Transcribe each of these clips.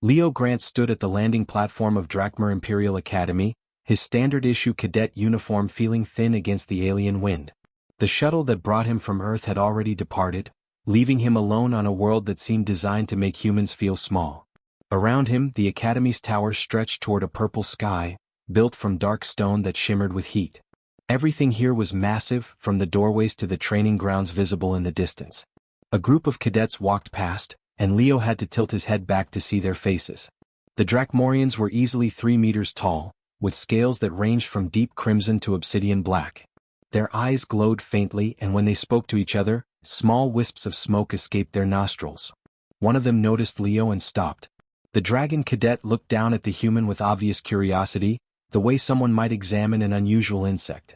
Leo Grant stood at the landing platform of Drakmar Imperial Academy, his standard-issue cadet uniform feeling thin against the alien wind. The shuttle that brought him from Earth had already departed, leaving him alone on a world that seemed designed to make humans feel small. Around him, the Academy's towers stretched toward a purple sky, built from dark stone that shimmered with heat. Everything here was massive, from the doorways to the training grounds visible in the distance. A group of cadets walked past, and Leo had to tilt his head back to see their faces. The Drakmorians were easily 3 meters tall, with scales that ranged from deep crimson to obsidian black. Their eyes glowed faintly, and when they spoke to each other, small wisps of smoke escaped their nostrils. One of them noticed Leo and stopped. The dragon cadet looked down at the human with obvious curiosity, the way someone might examine an unusual insect.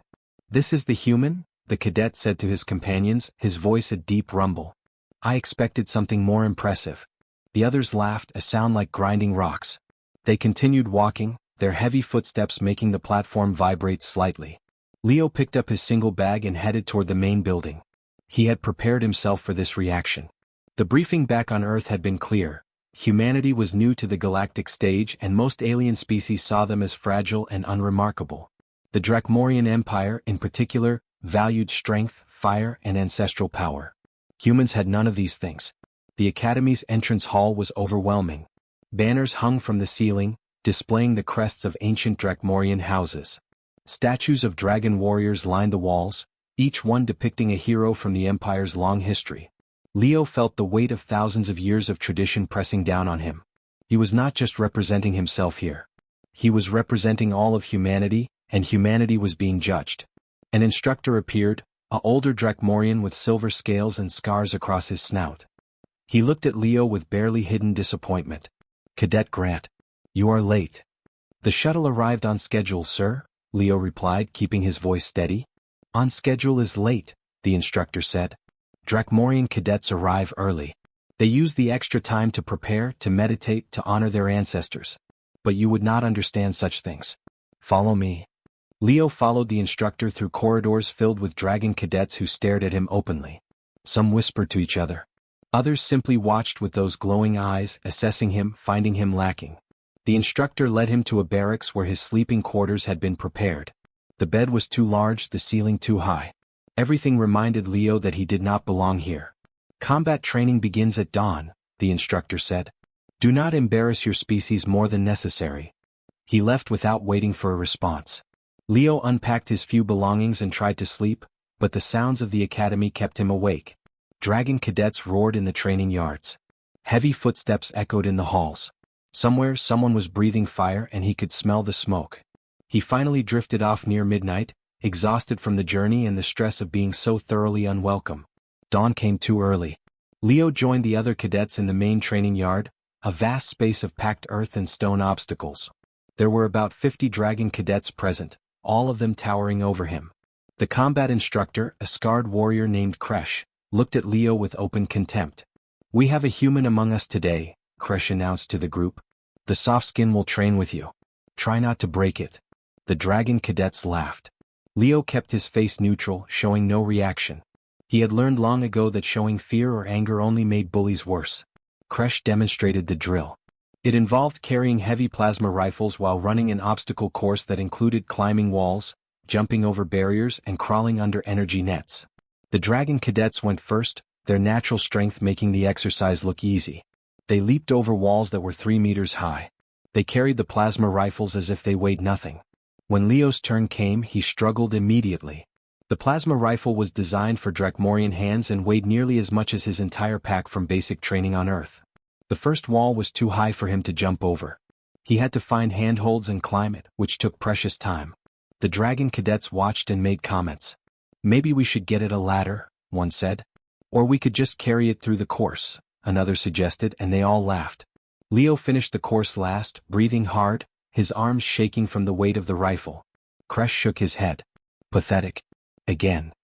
"This is the human?" the cadet said to his companions, his voice a deep rumble. "I expected something more impressive." The others laughed, a sound like grinding rocks. They continued walking, their heavy footsteps making the platform vibrate slightly. Leo picked up his single bag and headed toward the main building. He had prepared himself for this reaction. The briefing back on Earth had been clear. Humanity was new to the galactic stage, and most alien species saw them as fragile and unremarkable. The Drakmorian Empire, in particular, valued strength, fire, and ancestral power. Humans had none of these things. The Academy's entrance hall was overwhelming. Banners hung from the ceiling, displaying the crests of ancient Drakmorian houses. Statues of dragon warriors lined the walls, each one depicting a hero from the Empire's long history. Leo felt the weight of thousands of years of tradition pressing down on him. He was not just representing himself here. He was representing all of humanity, and humanity was being judged. An instructor appeared, an older Drakmorian with silver scales and scars across his snout. He looked at Leo with barely hidden disappointment. "Cadet Grant, you are late." "The shuttle arrived on schedule, sir," Leo replied, keeping his voice steady. "On schedule is late," the instructor said. "Drakmorian cadets arrive early. They use the extra time to prepare, to meditate, to honor their ancestors. But you would not understand such things. Follow me." Leo followed the instructor through corridors filled with dragon cadets who stared at him openly. Some whispered to each other. Others simply watched with those glowing eyes, assessing him, finding him lacking. The instructor led him to a barracks where his sleeping quarters had been prepared. The bed was too large, the ceiling too high. Everything reminded Leo that he did not belong here. "Combat training begins at dawn," the instructor said. "Do not embarrass your species more than necessary." He left without waiting for a response. Leo unpacked his few belongings and tried to sleep, but the sounds of the academy kept him awake. Dragon cadets roared in the training yards. Heavy footsteps echoed in the halls. Somewhere someone was breathing fire and he could smell the smoke. He finally drifted off near midnight, exhausted from the journey and the stress of being so thoroughly unwelcome. Dawn came too early. Leo joined the other cadets in the main training yard, a vast space of packed earth and stone obstacles. There were about 50 dragon cadets present, all of them towering over him. The combat instructor, a scarred warrior named Kresh, looked at Leo with open contempt. "We have a human among us today," Kresh announced to the group. "The soft skin will train with you. Try not to break it." The dragon cadets laughed. Leo kept his face neutral, showing no reaction. He had learned long ago that showing fear or anger only made bullies worse. Kresh demonstrated the drill. It involved carrying heavy plasma rifles while running an obstacle course that included climbing walls, jumping over barriers, and crawling under energy nets. The dragon cadets went first, their natural strength making the exercise look easy. They leaped over walls that were 3 meters high. They carried the plasma rifles as if they weighed nothing. When Leo's turn came, he struggled immediately. The plasma rifle was designed for Drakmorian hands and weighed nearly as much as his entire pack from basic training on Earth. The first wall was too high for him to jump over. He had to find handholds and climb it, which took precious time. The dragon cadets watched and made comments. "Maybe we should get it a ladder," one said. "Or we could just carry it through the course," another suggested, and they all laughed. Leo finished the course last, breathing hard, his arms shaking from the weight of the rifle. Kresh shook his head. "Pathetic." Again.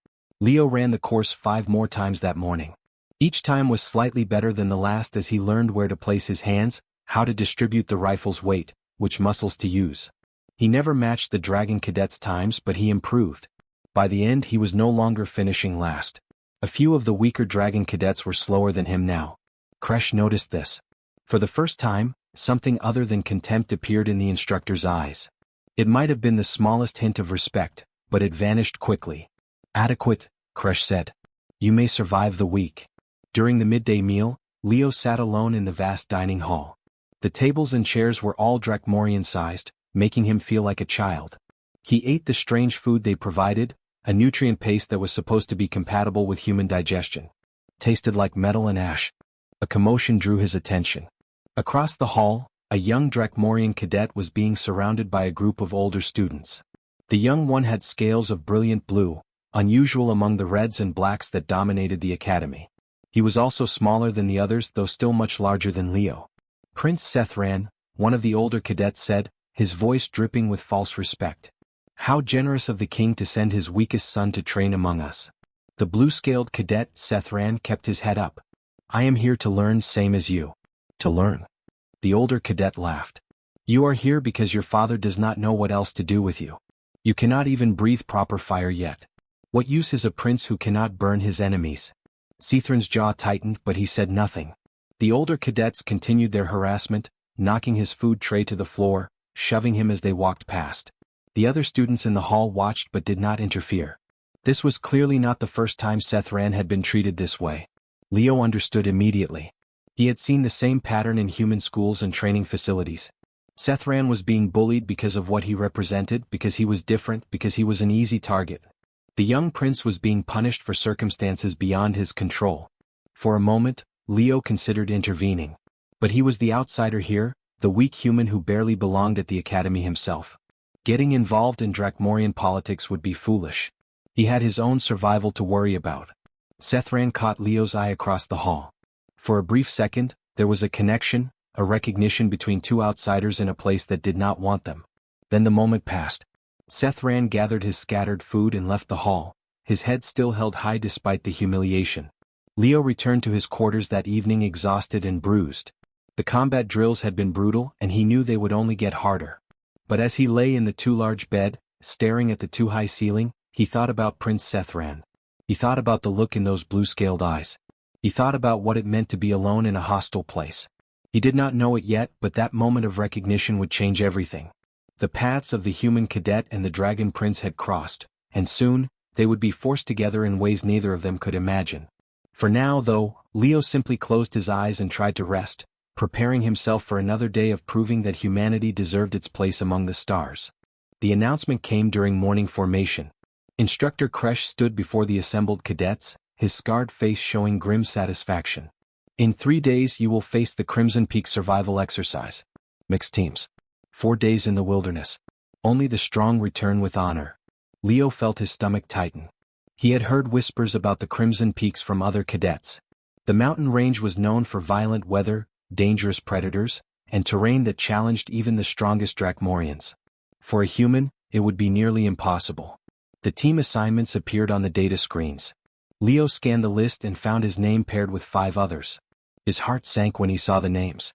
Leo ran the course 5 more times that morning. Each time was slightly better than the last as he learned where to place his hands, how to distribute the rifle's weight, which muscles to use. He never matched the dragon cadets' times, but he improved. By the end he was no longer finishing last. A few of the weaker dragon cadets were slower than him now. Kresh noticed this. For the first time, Something other than contempt appeared in the instructor's eyes. It might have been the smallest hint of respect, but it vanished quickly. "Adequate," Crush said. "You may survive the week." During the midday meal, Leo sat alone in the vast dining hall. The tables and chairs were all Dracmorian-sized, making him feel like a child. He ate the strange food they provided, a nutrient paste that was supposed to be compatible with human digestion. Tasted like metal and ash. A commotion drew his attention. Across the hall, a young Dracmorian cadet was being surrounded by a group of older students. The young one had scales of brilliant blue, unusual among the reds and blacks that dominated the academy. He was also smaller than the others, though still much larger than Leo. "Prince Sethran," one of the older cadets said, his voice dripping with false respect. "How generous of the king to send his weakest son to train among us." The blue-scaled cadet, Sethran, kept his head up. "I am here to learn, same as you." "To learn?" The older cadet laughed. "You are here because your father does not know what else to do with you. You cannot even breathe proper fire yet. What use is a prince who cannot burn his enemies?" Sethran's jaw tightened, but he said nothing. The older cadets continued their harassment, knocking his food tray to the floor, shoving him as they walked past. The other students in the hall watched but did not interfere. This was clearly not the first time Sethran had been treated this way. Leo understood immediately. He had seen the same pattern in human schools and training facilities. Sethran was being bullied because of what he represented, because he was different, because he was an easy target. The young prince was being punished for circumstances beyond his control. For a moment, Leo considered intervening. But he was the outsider here, the weak human who barely belonged at the academy himself. Getting involved in Dracmorian politics would be foolish. He had his own survival to worry about. Sethran caught Leo's eye across the hall. For a brief second, there was a connection, a recognition between two outsiders in a place that did not want them. Then the moment passed. Sethran gathered his scattered food and left the hall, his head still held high despite the humiliation. Leo returned to his quarters that evening exhausted and bruised. The combat drills had been brutal and he knew they would only get harder. But as he lay in the too-large bed, staring at the too-high ceiling, he thought about Prince Sethran. He thought about the look in those blue-scaled eyes. He thought about what it meant to be alone in a hostile place. He did not know it yet, but that moment of recognition would change everything. The paths of the human cadet and the dragon prince had crossed, and soon, they would be forced together in ways neither of them could imagine. For now, though, Leo simply closed his eyes and tried to rest, preparing himself for another day of proving that humanity deserved its place among the stars. The announcement came during morning formation. Instructor Kresh stood before the assembled cadets, his scarred face showing grim satisfaction. "In 3 days you will face the Crimson Peak survival exercise. Mixed teams. 4 days in the wilderness. Only the strong return with honor." Leo felt his stomach tighten. He had heard whispers about the Crimson Peaks from other cadets. The mountain range was known for violent weather, dangerous predators, and terrain that challenged even the strongest Dracmorians. For a human, it would be nearly impossible. The team assignments appeared on the data screens. Leo scanned the list and found his name paired with 5 others. His heart sank when he saw the names.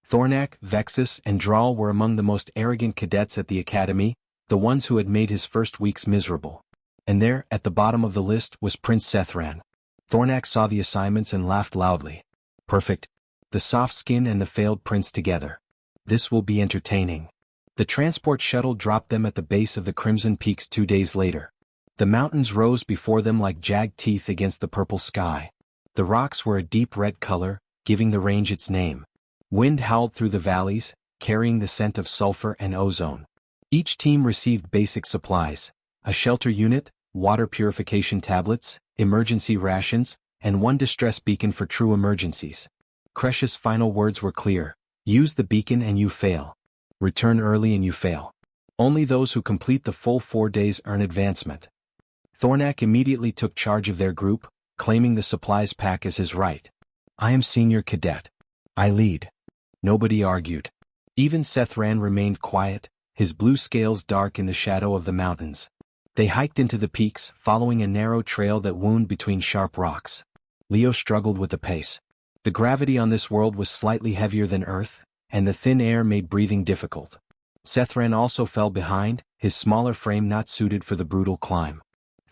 Thornak, Vexus, and Drawl were among the most arrogant cadets at the academy, the ones who had made his first weeks miserable. And there, at the bottom of the list, was Prince Sethran. Thornak saw the assignments and laughed loudly. Perfect. The soft skin and the failed prince together. This will be entertaining. The transport shuttle dropped them at the base of the Crimson Peaks 2 days later. The mountains rose before them like jagged teeth against the purple sky. The rocks were a deep red color, giving the range its name. Wind howled through the valleys, carrying the scent of sulfur and ozone. Each team received basic supplies: a shelter unit, water purification tablets, emergency rations, and 1 distress beacon for true emergencies. Kresh's final words were clear: use the beacon and you fail. Return early and you fail. Only those who complete the full 4 days earn advancement. Thornak immediately took charge of their group, claiming the supplies pack as his right. "I am senior cadet. I lead." Nobody argued. Even Sethran remained quiet, his blue scales dark in the shadow of the mountains. They hiked into the peaks, following a narrow trail that wound between sharp rocks. Leo struggled with the pace. The gravity on this world was slightly heavier than Earth, and the thin air made breathing difficult. Sethran also fell behind, his smaller frame not suited for the brutal climb.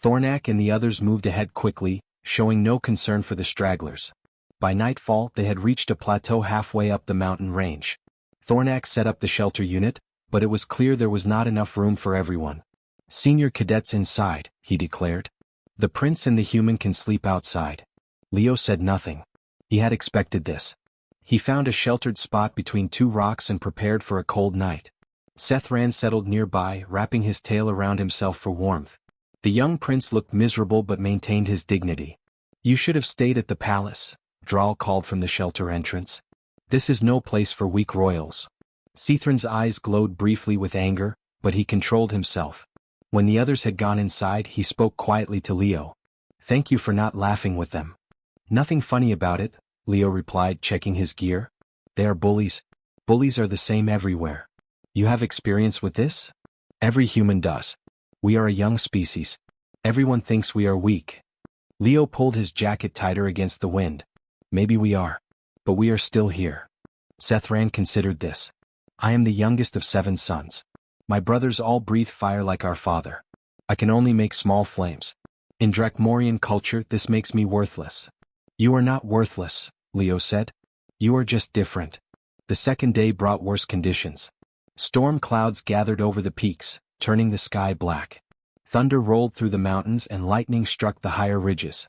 Thornak and the others moved ahead quickly, showing no concern for the stragglers. By nightfall, they had reached a plateau halfway up the mountain range. Thornak set up the shelter unit, but it was clear there was not enough room for everyone. "Senior cadets inside," he declared. "The prince and the human can sleep outside." Leo said nothing. He had expected this. He found a sheltered spot between two rocks and prepared for a cold night. Sethran settled nearby, wrapping his tail around himself for warmth. The young prince looked miserable but maintained his dignity. "You should have stayed at the palace," Drawl called from the shelter entrance. "This is no place for weak royals." Sethran's eyes glowed briefly with anger, but he controlled himself. When the others had gone inside, he spoke quietly to Leo. "Thank you for not laughing with them." "Nothing funny about it," Leo replied, checking his gear. "They are bullies. Bullies are the same everywhere. You have experience with this?" "Every human does. We are a young species. Everyone thinks we are weak." Leo pulled his jacket tighter against the wind. "Maybe we are. But we are still here." Sethran considered this. "I am the youngest of 7 sons. My brothers all breathe fire like our father. I can only make small flames. In Drakmorian culture, this makes me worthless." "You are not worthless," Leo said. "You are just different." The second day brought worse conditions. Storm clouds gathered over the peaks, turning the sky black. Thunder rolled through the mountains and lightning struck the higher ridges.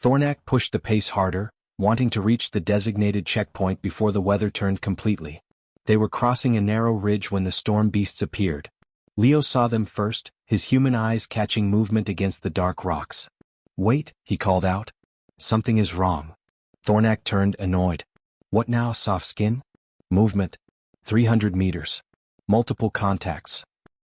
Thornak pushed the pace harder, wanting to reach the designated checkpoint before the weather turned completely. They were crossing a narrow ridge when the storm beasts appeared. Leo saw them first, his human eyes catching movement against the dark rocks. "Wait," he called out. "Something is wrong." Thornak turned, annoyed. "What now, soft skin?" "Movement. 300 meters. Multiple contacts."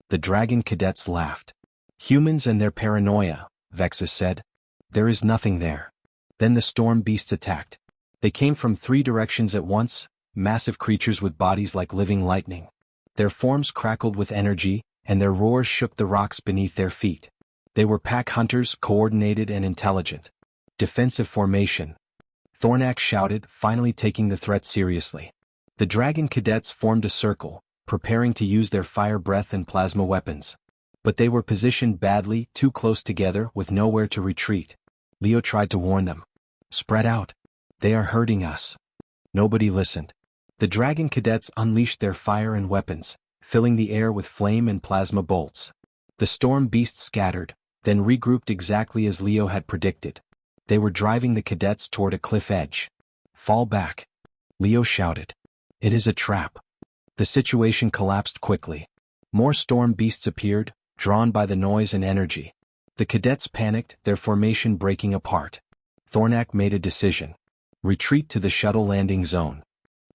The dragon cadets laughed. "Humans and their paranoia," Vexus said. "There is nothing there." Then the storm beasts attacked. They came from 3 directions at once, massive creatures with bodies like living lightning. Their forms crackled with energy, and their roars shook the rocks beneath their feet. They were pack hunters, coordinated and intelligent. "Defensive formation," Thornak shouted, finally taking the threat seriously. The dragon cadets formed a circle, preparing to use their fire breath and plasma weapons. But they were positioned badly, too close together, with nowhere to retreat. Leo tried to warn them. "Spread out. They are hurting us." Nobody listened. The dragon cadets unleashed their fire and weapons, filling the air with flame and plasma bolts. The storm beasts scattered, then regrouped exactly as Leo had predicted. They were driving the cadets toward a cliff edge. "Fall back," Leo shouted. "It is a trap." The situation collapsed quickly. More storm beasts appeared, drawn by the noise and energy. The cadets panicked, their formation breaking apart. Thornak made a decision. "Retreat to the shuttle landing zone."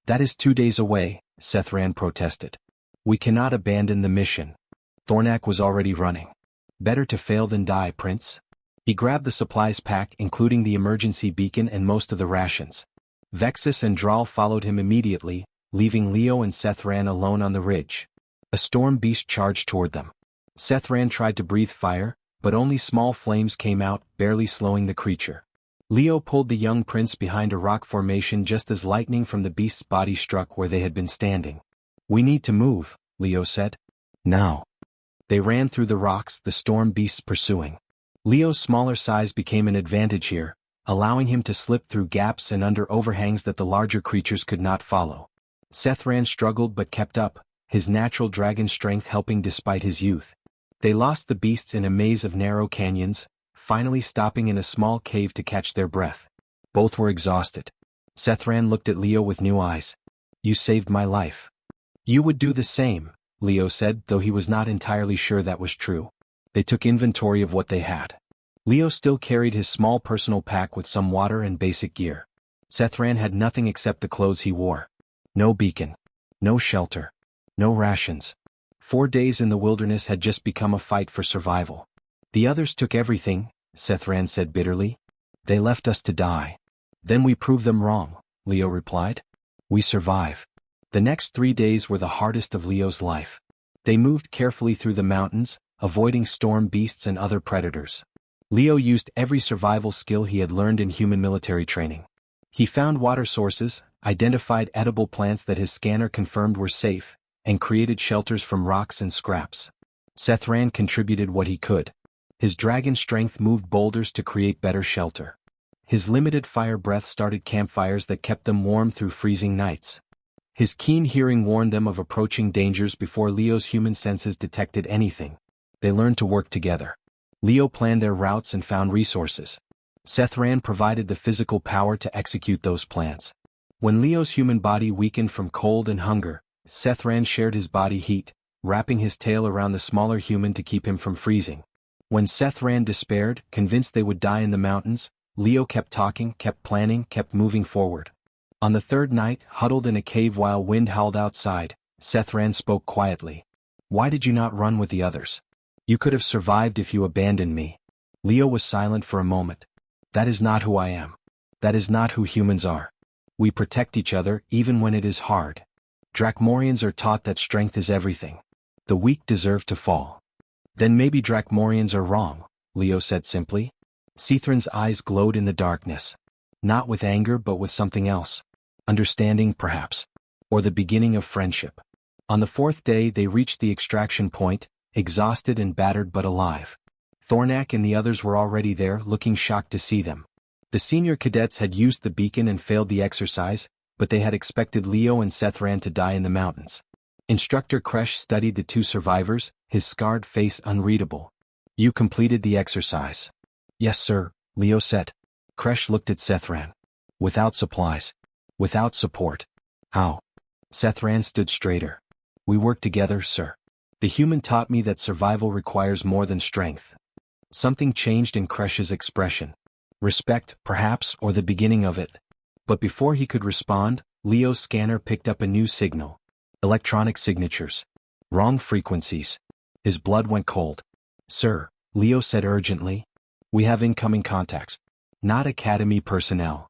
"That is 2 days away," Sethran protested. "We cannot abandon the mission." Thornak was already running. "Better to fail than die, Prince." He grabbed the supplies pack, including the emergency beacon and most of the rations. Vexus and Drawl followed him immediately, leaving Leo and Sethran alone on the ridge. A storm beast charged toward them. Sethran tried to breathe fire, but only small flames came out, barely slowing the creature. Leo pulled the young prince behind a rock formation just as lightning from the beast's body struck where they had been standing. "We need to move," Leo said. "Now." They ran through the rocks, the storm beasts pursuing. Leo's smaller size became an advantage here, allowing him to slip through gaps and under overhangs that the larger creatures could not follow. Sethran struggled but kept up, his natural dragon strength helping despite his youth. They lost the beasts in a maze of narrow canyons, finally stopping in a small cave to catch their breath. Both were exhausted. Sethran looked at Leo with new eyes. "You saved my life." "You would do the same," Leo said, though he was not entirely sure that was true. They took inventory of what they had. Leo still carried his small personal pack with some water and basic gear. Sethran had nothing except the clothes he wore. No beacon. No shelter. No rations. 4 days in the wilderness had just become a fight for survival. "The others took everything," Sethran said bitterly. "They left us to die." "Then we proved them wrong," Leo replied. "We survive." The next 3 days were the hardest of Leo's life. They moved carefully through the mountains, avoiding storm beasts and other predators. Leo used every survival skill he had learned in human military training. He found water sources, identified edible plants that his scanner confirmed were safe, and created shelters from rocks and scraps. Sethran contributed what he could. His dragon strength moved boulders to create better shelter. His limited fire breath started campfires that kept them warm through freezing nights. His keen hearing warned them of approaching dangers before Leo's human senses detected anything. They learned to work together. Leo planned their routes and found resources. Sethran provided the physical power to execute those plans. When Leo's human body weakened from cold and hunger, Sethran shared his body heat, wrapping his tail around the smaller human to keep him from freezing. When Sethran despaired, convinced they would die in the mountains, Leo kept talking, kept planning, kept moving forward. On the third night, huddled in a cave while wind howled outside, Sethran spoke quietly. "Why did you not run with the others? You could have survived if you abandoned me." Leo was silent for a moment. "That is not who I am. That is not who humans are. We protect each other even when it is hard. Drakmorians are taught that strength is everything. The weak deserve to fall." "Then maybe Drakmorians are wrong," Leo said simply. Sethran's eyes glowed in the darkness. Not with anger but with something else. Understanding, perhaps. Or the beginning of friendship. On the fourth day they reached the extraction point, exhausted and battered but alive. Thornak and the others were already there, looking shocked to see them. The senior cadets had used the beacon and failed the exercise, but they had expected Leo and Sethran to die in the mountains. Instructor Kresh studied the two survivors, his scarred face unreadable. "You completed the exercise." "Yes, sir," Leo said. Kresh looked at Sethran. "Without supplies. Without support. How?" Sethran stood straighter. "We worked together, sir. The human taught me that survival requires more than strength." Something changed in Kresh's expression. Respect, perhaps, or the beginning of it. But before he could respond, Leo's scanner picked up a new signal. Electronic signatures. Wrong frequencies. His blood went cold. "Sir," Leo said urgently. "We have incoming contacts. Not Academy personnel."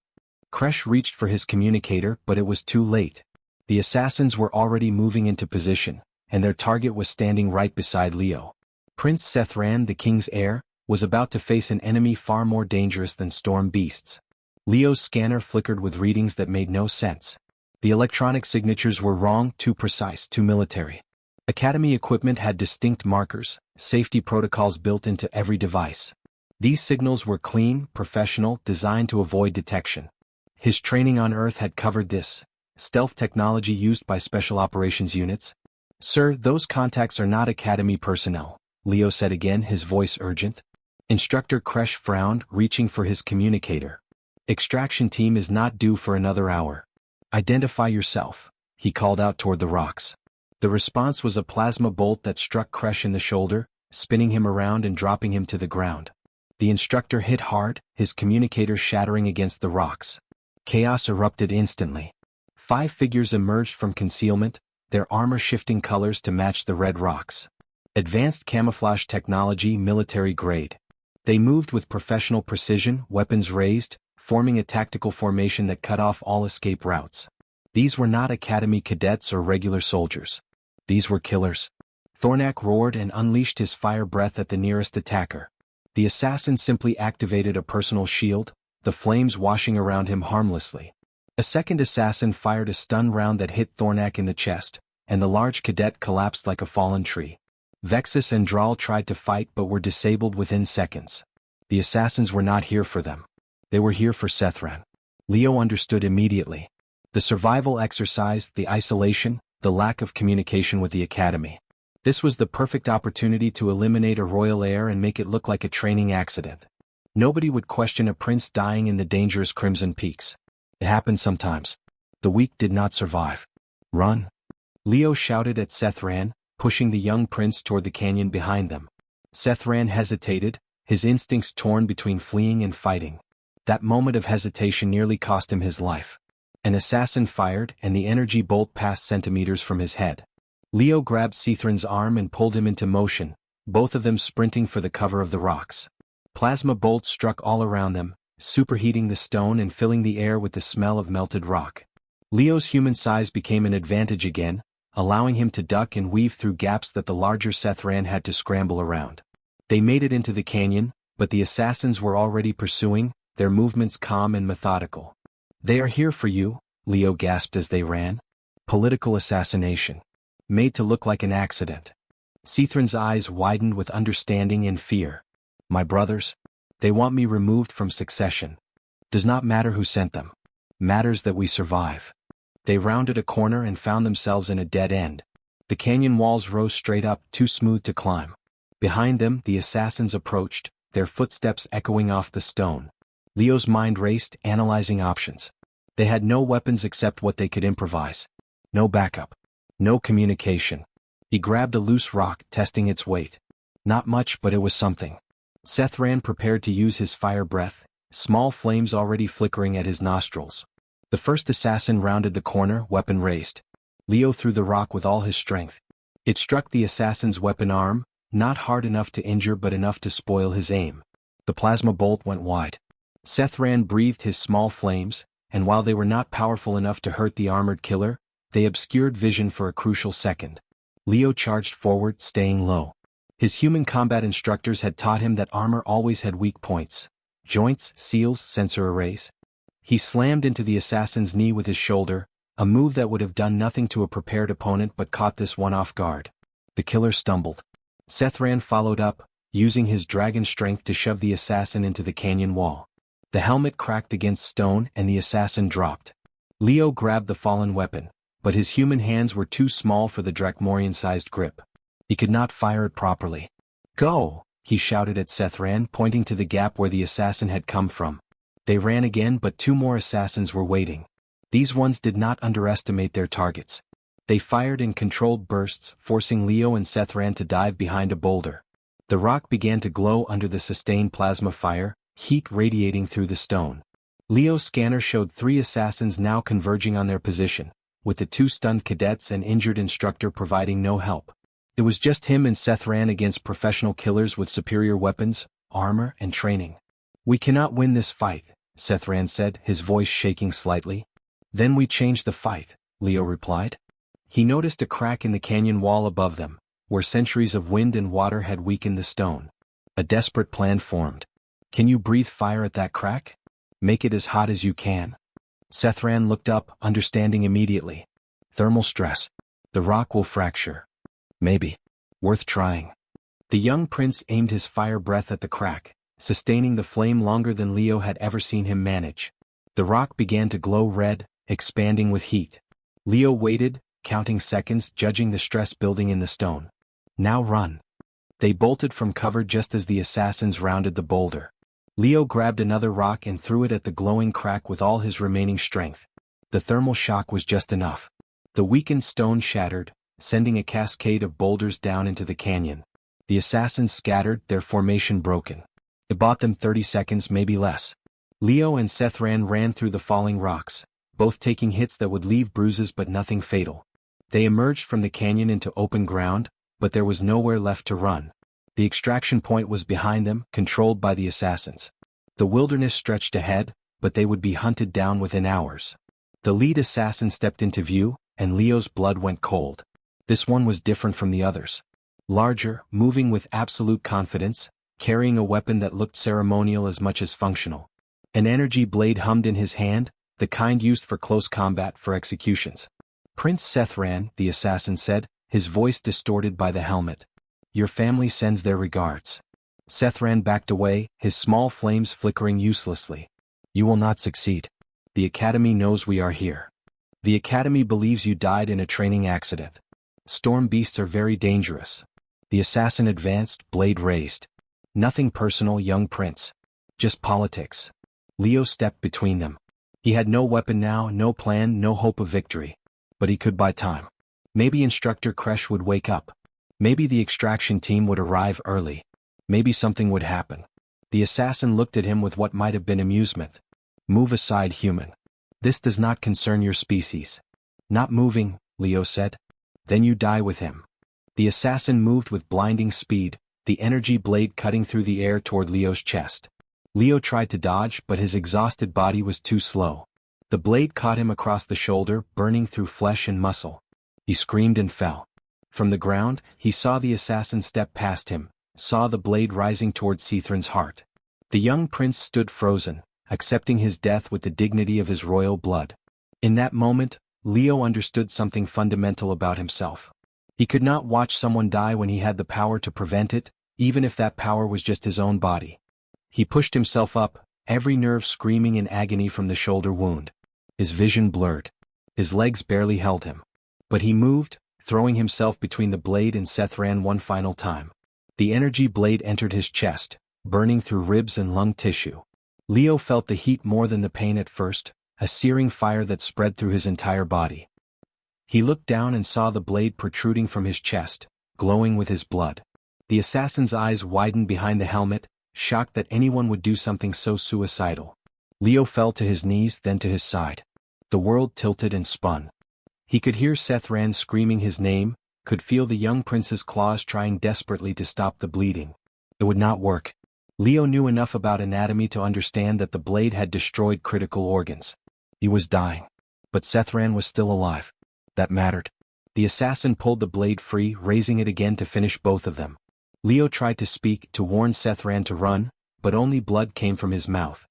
Kresh reached for his communicator, but it was too late. The assassins were already moving into position, and their target was standing right beside Leo. Prince Sethran, the king's heir, was about to face an enemy far more dangerous than storm beasts. Leo's scanner flickered with readings that made no sense. The electronic signatures were wrong, too precise, too military. Academy equipment had distinct markers, safety protocols built into every device. These signals were clean, professional, designed to avoid detection. His training on Earth had covered this. Stealth technology used by special operations units. "Sir, those contacts are not Academy personnel," Leo said again, his voice urgent. Instructor Kresh frowned, reaching for his communicator. "Extraction team is not due for another hour. Identify yourself," he called out toward the rocks. The response was a plasma bolt that struck Kresh in the shoulder, spinning him around and dropping him to the ground. The instructor hit hard, his communicator shattering against the rocks. Chaos erupted instantly. 5 figures emerged from concealment, their armor shifting colors to match the red rocks. Advanced camouflage technology, military grade. They moved with professional precision, weapons raised, forming a tactical formation that cut off all escape routes. These were not Academy cadets or regular soldiers. These were killers. Thornak roared and unleashed his fire breath at the nearest attacker. The assassin simply activated a personal shield, the flames washing around him harmlessly. A second assassin fired a stun round that hit Thornak in the chest, and the large cadet collapsed like a fallen tree. Vexus and Draal tried to fight but were disabled within seconds. The assassins were not here for them. They were here for Sethran. Leo understood immediately. The survival exercise, the isolation, the lack of communication with the Academy. This was the perfect opportunity to eliminate a royal heir and make it look like a training accident. Nobody would question a prince dying in the dangerous Crimson Peaks. It happened sometimes. The weak did not survive. "Run!" Leo shouted at Sethran, pushing the young prince toward the canyon behind them. Sethran hesitated, his instincts torn between fleeing and fighting. That moment of hesitation nearly cost him his life. An assassin fired, and the energy bolt passed centimeters from his head. Leo grabbed Sethran's arm and pulled him into motion, both of them sprinting for the cover of the rocks. Plasma bolts struck all around them, superheating the stone and filling the air with the smell of melted rock. Leo's human size became an advantage again, allowing him to duck and weave through gaps that the larger Sethran had to scramble around. They made it into the canyon, but the assassins were already pursuing, their movements calm and methodical. "They are here for you," Leo gasped as they ran. Political assassination. Made to look like an accident. Sethran's eyes widened with understanding and fear. "My brothers? They want me removed from succession. Does not matter who sent them. Matters that we survive." They rounded a corner and found themselves in a dead end. The canyon walls rose straight up, too smooth to climb. Behind them, the assassins approached, their footsteps echoing off the stone. Leo's mind raced, analyzing options. They had no weapons except what they could improvise. No backup. No communication. He grabbed a loose rock, testing its weight. Not much, but it was something. Sethran prepared to use his fire breath, small flames already flickering at his nostrils. The first assassin rounded the corner, weapon raised. Leo threw the rock with all his strength. It struck the assassin's weapon arm, not hard enough to injure but enough to spoil his aim. The plasma bolt went wide. Sethran breathed his small flames, and while they were not powerful enough to hurt the armored killer, they obscured vision for a crucial second. Leo charged forward, staying low. His human combat instructors had taught him that armor always had weak points. Joints, seals, sensor arrays. He slammed into the assassin's knee with his shoulder, a move that would have done nothing to a prepared opponent but caught this one off guard. The killer stumbled. Sethran followed up, using his dragon strength to shove the assassin into the canyon wall. The helmet cracked against stone and the assassin dropped. Leo grabbed the fallen weapon, but his human hands were too small for the Dracmorian-sized grip. He could not fire it properly. "Go!" he shouted at Sethran, pointing to the gap where the assassin had come from. They ran again, but two more assassins were waiting. These ones did not underestimate their targets. They fired in controlled bursts, forcing Leo and Sethran to dive behind a boulder. The rock began to glow under the sustained plasma fire, heat radiating through the stone. Leo's scanner showed 3 assassins now converging on their position, with the 2 stunned cadets and injured instructor providing no help. It was just him and Sethran against professional killers with superior weapons, armor, and training. "We cannot win this fight," Sethran said, his voice shaking slightly. "Then we change the fight," Leo replied. He noticed a crack in the canyon wall above them, where centuries of wind and water had weakened the stone. A desperate plan formed. "Can you breathe fire at that crack? Make it as hot as you can." Sethran looked up, understanding immediately. "Thermal stress. The rock will fracture." "Maybe. Worth trying." The young prince aimed his fire breath at the crack, sustaining the flame longer than Leo had ever seen him manage. The rock began to glow red, expanding with heat. Leo waited, counting seconds, judging the stress building in the stone. "Now run." They bolted from cover just as the assassins rounded the boulder. Leo grabbed another rock and threw it at the glowing crack with all his remaining strength. The thermal shock was just enough. The weakened stone shattered, sending a cascade of boulders down into the canyon. The assassins scattered, their formation broken. It bought them 30 seconds, maybe less. Leo and Sethran ran through the falling rocks, both taking hits that would leave bruises but nothing fatal. They emerged from the canyon into open ground, but there was nowhere left to run. The extraction point was behind them, controlled by the assassins. The wilderness stretched ahead, but they would be hunted down within hours. The lead assassin stepped into view, and Leo's blood went cold. This one was different from the others. Larger, moving with absolute confidence, carrying a weapon that looked ceremonial as much as functional. An energy blade hummed in his hand, the kind used for close combat for executions. "Prince Sethran," the assassin said, his voice distorted by the helmet. "Your family sends their regards." Sethran backed away, his small flames flickering uselessly. "You will not succeed. The Academy knows we are here. The Academy believes you died in a training accident. Storm beasts are very dangerous." The assassin advanced, blade raised. "Nothing personal, young prince. Just politics." Leo stepped between them. He had no weapon now, no plan, no hope of victory. But he could buy time. Maybe Instructor Kresh would wake up. Maybe the extraction team would arrive early. Maybe something would happen. The assassin looked at him with what might have been amusement. "Move aside, human. This does not concern your species." "Not moving," Leo said. "Then you die with him." The assassin moved with blinding speed, the energy blade cutting through the air toward Leo's chest. Leo tried to dodge, but his exhausted body was too slow. The blade caught him across the shoulder, burning through flesh and muscle. He screamed and fell. From the ground, he saw the assassin step past him, saw the blade rising toward Sethran's heart. The young prince stood frozen, accepting his death with the dignity of his royal blood. In that moment, Leo understood something fundamental about himself. He could not watch someone die when he had the power to prevent it, even if that power was just his own body. He pushed himself up, every nerve screaming in agony from the shoulder wound. His vision blurred. His legs barely held him. But he moved, throwing himself between the blade and Sethran one final time. The energy blade entered his chest, burning through ribs and lung tissue. Leo felt the heat more than the pain at first, a searing fire that spread through his entire body. He looked down and saw the blade protruding from his chest, glowing with his blood. The assassin's eyes widened behind the helmet, shocked that anyone would do something so suicidal. Leo fell to his knees, then to his side. The world tilted and spun. He could hear Sethran screaming his name, could feel the young prince's claws trying desperately to stop the bleeding. It would not work. Leo knew enough about anatomy to understand that the blade had destroyed critical organs. He was dying. But Sethran was still alive. That mattered. The assassin pulled the blade free, raising it again to finish both of them. Leo tried to speak, to warn Sethran to run, but only blood came from his mouth.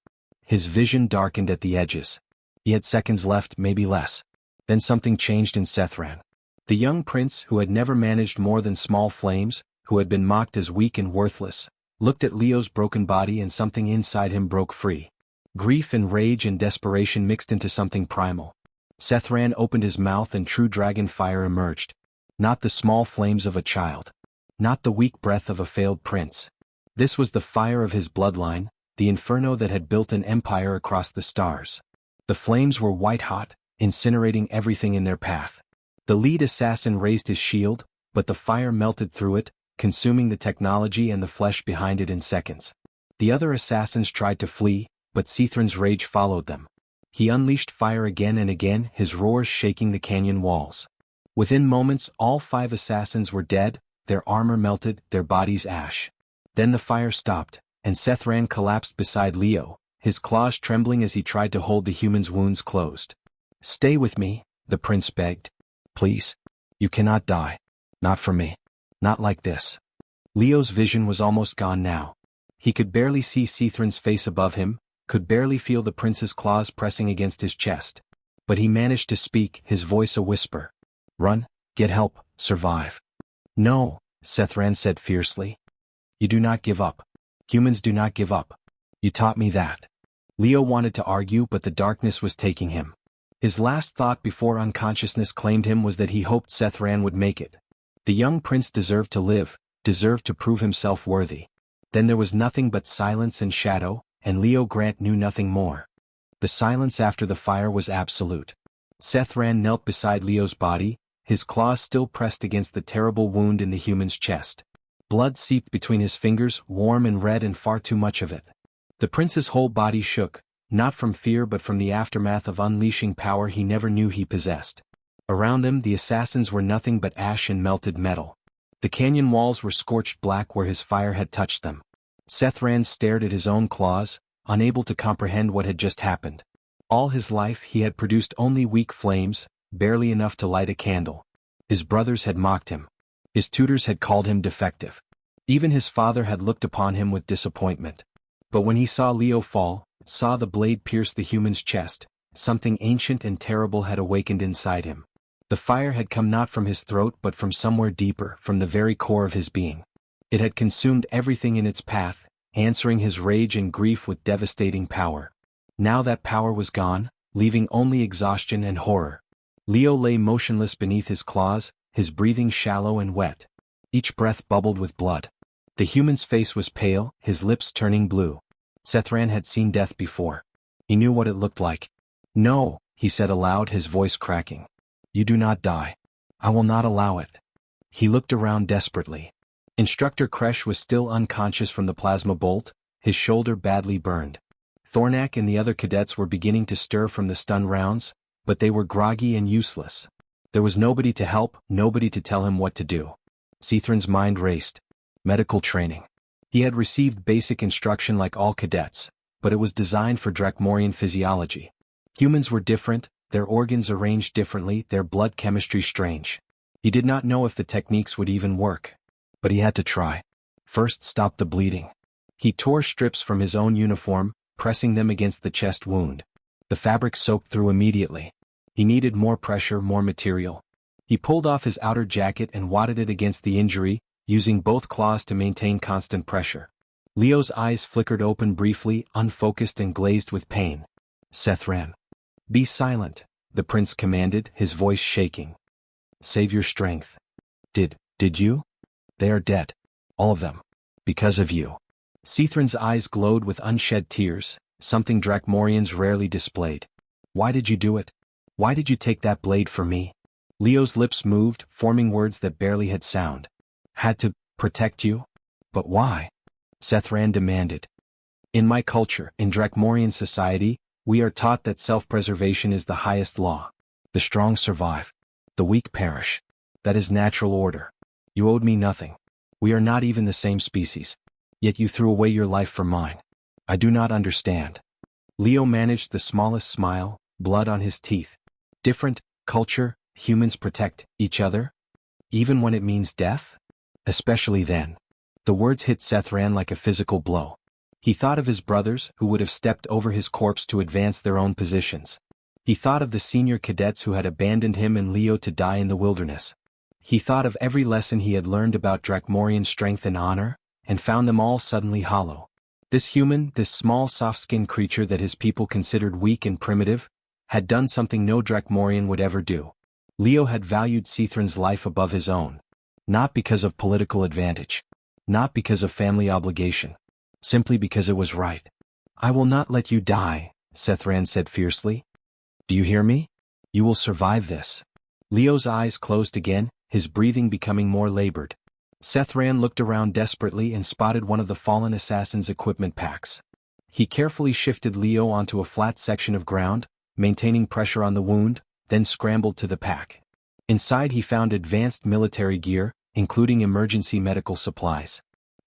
His vision darkened at the edges. He had seconds left, maybe less. Then something changed in Sethran. The young prince, who had never managed more than small flames, who had been mocked as weak and worthless, looked at Leo's broken body and something inside him broke free. Grief and rage and desperation mixed into something primal. Sethran opened his mouth and true dragon fire emerged. Not the small flames of a child. Not the weak breath of a failed prince. This was the fire of his bloodline, the inferno that had built an empire across the stars. The flames were white-hot, incinerating everything in their path. The lead assassin raised his shield, but the fire melted through it, consuming the technology and the flesh behind it in seconds. The other assassins tried to flee, but Sethran's rage followed them. He unleashed fire again and again, his roars shaking the canyon walls. Within moments, all 5 assassins were dead, their armor melted, their bodies ash. Then the fire stopped, and Sethran collapsed beside Leo, his claws trembling as he tried to hold the human's wounds closed. "Stay with me," the prince begged. "Please. You cannot die. Not for me. Not like this." Leo's vision was almost gone now. He could barely see Sethran's face above him, could barely feel the prince's claws pressing against his chest. But he managed to speak, his voice a whisper. "Run, get help, survive." "No," Sethran said fiercely. "You do not give up. Humans do not give up. You taught me that." Leo wanted to argue, but the darkness was taking him. His last thought before unconsciousness claimed him was that he hoped Sethran would make it. The young prince deserved to live, deserved to prove himself worthy. Then there was nothing but silence and shadow, and Leo Grant knew nothing more. The silence after the fire was absolute. Sethran knelt beside Leo's body, his claws still pressed against the terrible wound in the human's chest. Blood seeped between his fingers, warm and red, and far too much of it. The prince's whole body shook, not from fear but from the aftermath of unleashing power he never knew he possessed. Around them the assassins were nothing but ash and melted metal. The canyon walls were scorched black where his fire had touched them. Sethran stared at his own claws, unable to comprehend what had just happened. All his life he had produced only weak flames, barely enough to light a candle. His brothers had mocked him. His tutors had called him defective. Even his father had looked upon him with disappointment. But when he saw Leo fall, saw the blade pierce the human's chest, something ancient and terrible had awakened inside him. The fire had come not from his throat but from somewhere deeper, from the very core of his being. It had consumed everything in its path, answering his rage and grief with devastating power. Now that power was gone, leaving only exhaustion and horror. Leo lay motionless beneath his claws, his breathing shallow and wet. Each breath bubbled with blood. The human's face was pale, his lips turning blue. Sethran had seen death before. He knew what it looked like. "No," he said aloud, his voice cracking. "You do not die. I will not allow it." He looked around desperately. Instructor Kresh was still unconscious from the plasma bolt, his shoulder badly burned. Thornak and the other cadets were beginning to stir from the stun rounds, but they were groggy and useless. There was nobody to help, nobody to tell him what to do. Sethran's mind raced. Medical training. He had received basic instruction like all cadets, but it was designed for Drakmorian physiology. Humans were different, their organs arranged differently, their blood chemistry strange. He did not know if the techniques would even work. But he had to try. First, stop the bleeding. He tore strips from his own uniform, pressing them against the chest wound. The fabric soaked through immediately. He needed more pressure, more material. He pulled off his outer jacket and wadded it against the injury, using both claws to maintain constant pressure. Leo's eyes flickered open briefly, unfocused and glazed with pain. "Sethran. Be silent. the prince commanded, his voice shaking. Save your strength. Did you? They are dead. All of them. Because of you. Cethran's eyes glowed with unshed tears, something Drakmorians rarely displayed. Why did you do it? Why did you take that blade from me? Leo's lips moved, forming words that barely had sound. Had to protect you? But why? Cethran demanded. In my culture, in Drakmorian society, we are taught that self-preservation is the highest law. The strong survive. The weak perish. That is natural order. You owed me nothing. We are not even the same species. Yet you threw away your life for mine. I do not understand. Leo managed the smallest smile, blood on his teeth. Different culture, humans protect each other? Even when it means death? Especially then. The words hit Cethran like a physical blow. He thought of his brothers who would have stepped over his corpse to advance their own positions. He thought of the senior cadets who had abandoned him and Leo to die in the wilderness. He thought of every lesson he had learned about Drakmorian strength and honor, and found them all suddenly hollow. This human, this small soft-skinned creature that his people considered weak and primitive, had done something no Drakmorian would ever do. Leo had valued Cethran's life above his own. Not because of political advantage. Not because of family obligation. Simply because it was right. I will not let you die, Cethran said fiercely. Do you hear me? You will survive this. Leo's eyes closed again, his breathing becoming more labored. Cethran looked around desperately and spotted one of the fallen assassin's equipment packs. He carefully shifted Leo onto a flat section of ground, maintaining pressure on the wound, then scrambled to the pack. Inside he found advanced military gear, including emergency medical supplies.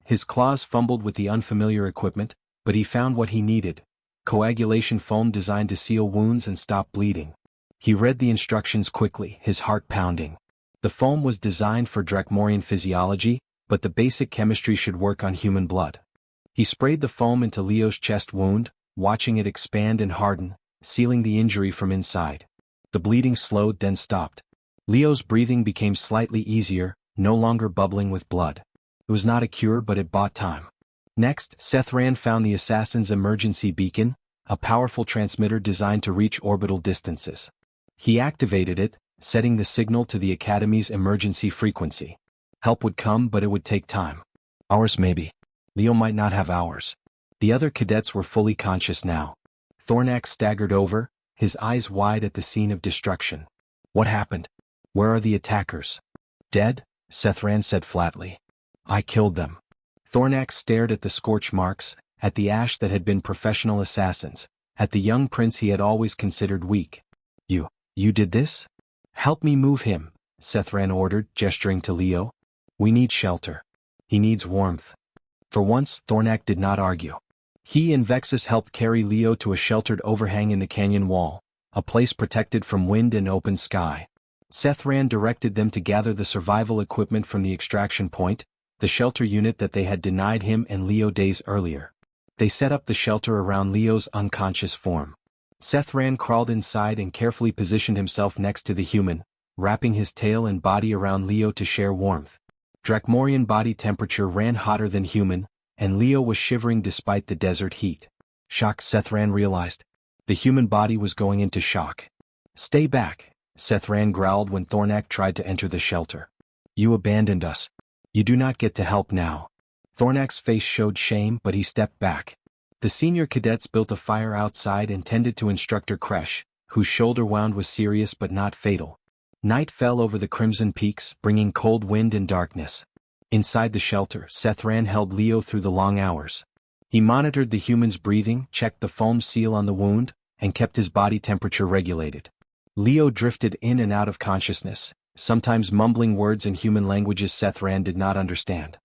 His claws fumbled with the unfamiliar equipment, but he found what he needed: coagulation foam designed to seal wounds and stop bleeding. He read the instructions quickly, his heart pounding. The foam was designed for Drakmorian physiology, but the basic chemistry should work on human blood. He sprayed the foam into Leo's chest wound, watching it expand and harden, sealing the injury from inside. The bleeding slowed, then stopped. Leo's breathing became slightly easier, no longer bubbling with blood. It was not a cure, but it bought time. Next, Cethran found the assassin's emergency beacon, a powerful transmitter designed to reach orbital distances. He activated it, setting the signal to the Academy's emergency frequency. Help would come, but it would take time. Hours maybe. Leo might not have hours. The other cadets were fully conscious now. Thornak staggered over, his eyes wide at the scene of destruction. What happened? Where are the attackers? Dead? Cethran said flatly. I killed them. Thornak stared at the scorch marks, at the ash that had been professional assassins, at the young prince he had always considered weak. You did this? Help me move him, Cethran ordered, gesturing to Leo. We need shelter. He needs warmth. For once, Thornak did not argue. He and Vexus helped carry Leo to a sheltered overhang in the canyon wall, a place protected from wind and open sky. Cethran directed them to gather the survival equipment from the extraction point, the shelter unit that they had denied him and Leo days earlier. They set up the shelter around Leo's unconscious form. Cethran crawled inside and carefully positioned himself next to the human, wrapping his tail and body around Leo to share warmth. Drakmorian body temperature ran hotter than human, and Leo was shivering despite the desert heat. Shock, Cethran realized. The human body was going into shock. Stay back, Cethran growled when Thornak tried to enter the shelter. You abandoned us. You do not get to help now. Thornak's face showed shame, but he stepped back. The senior cadets built a fire outside and tended to Instructor Kresh, whose shoulder wound was serious but not fatal. Night fell over the crimson peaks, bringing cold wind and darkness. Inside the shelter, Cethran held Leo through the long hours. He monitored the human's breathing, checked the foam seal on the wound, and kept his body temperature regulated. Leo drifted in and out of consciousness, sometimes mumbling words in human languages Cethran did not understand.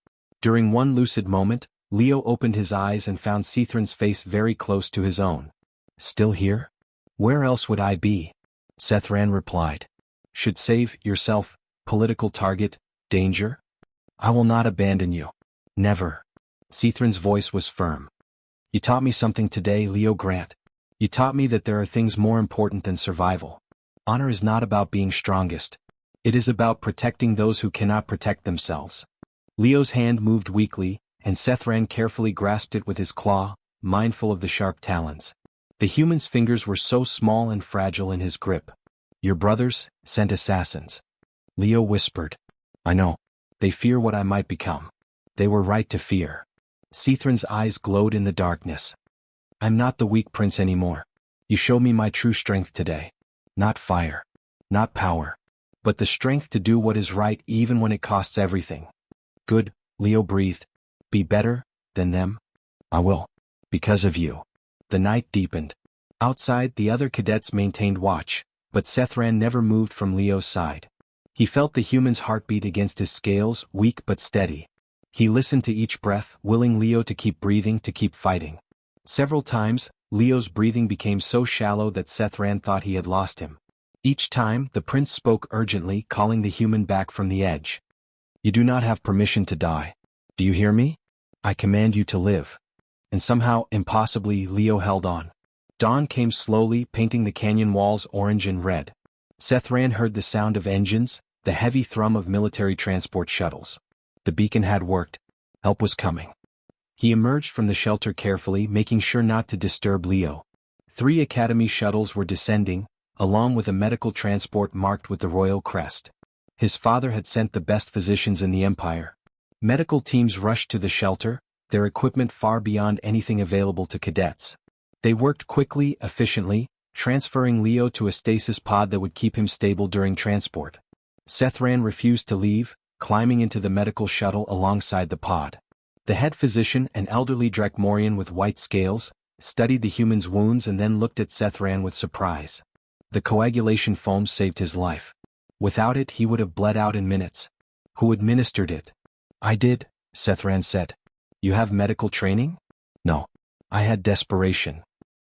During one lucid moment, Leo opened his eyes and found Cethran's face very close to his own. Still here? Where else would I be? Cethran replied. Should save yourself, political target, danger? I will not abandon you. Never. Cethran's voice was firm. You taught me something today, Leo Grant. You taught me that there are things more important than survival. Honor is not about being strongest. It is about protecting those who cannot protect themselves. Leo's hand moved weakly, and Cethran carefully grasped it with his claw, mindful of the sharp talons. The human's fingers were so small and fragile in his grip. Your brothers sent assassins. Leo whispered. I know. They fear what I might become. They were right to fear. Cethran's eyes glowed in the darkness. I'm not the weak prince anymore. You show me my true strength today. Not fire. Not power. But the strength to do what is right even when it costs everything. Good, Leo breathed. Be better than them? I will. Because of you. The night deepened. Outside, the other cadets maintained watch, but Cethran never moved from Leo's side. He felt the human's heartbeat against his scales, weak but steady. He listened to each breath, willing Leo to keep breathing, to keep fighting. Several times, Leo's breathing became so shallow that Cethran thought he had lost him. Each time, the prince spoke urgently, calling the human back from the edge. You do not have permission to die. Do you hear me? I command you to live. And somehow, impossibly, Leo held on. Dawn came slowly, painting the canyon walls orange and red. Cethran heard the sound of engines, the heavy thrum of military transport shuttles. The beacon had worked. Help was coming. He emerged from the shelter carefully, making sure not to disturb Leo. 3 Academy shuttles were descending, along with a medical transport marked with the royal crest. His father had sent the best physicians in the Empire. Medical teams rushed to the shelter, their equipment far beyond anything available to cadets. They worked quickly, efficiently, transferring Leo to a stasis pod that would keep him stable during transport. Cethran refused to leave, climbing into the medical shuttle alongside the pod. The head physician, an elderly Drakmorian with white scales, studied the human's wounds and then looked at Cethran with surprise. The coagulation foam saved his life. Without it, he would have bled out in minutes. Who administered it? I did, Cethran said. You have medical training? No. I had desperation.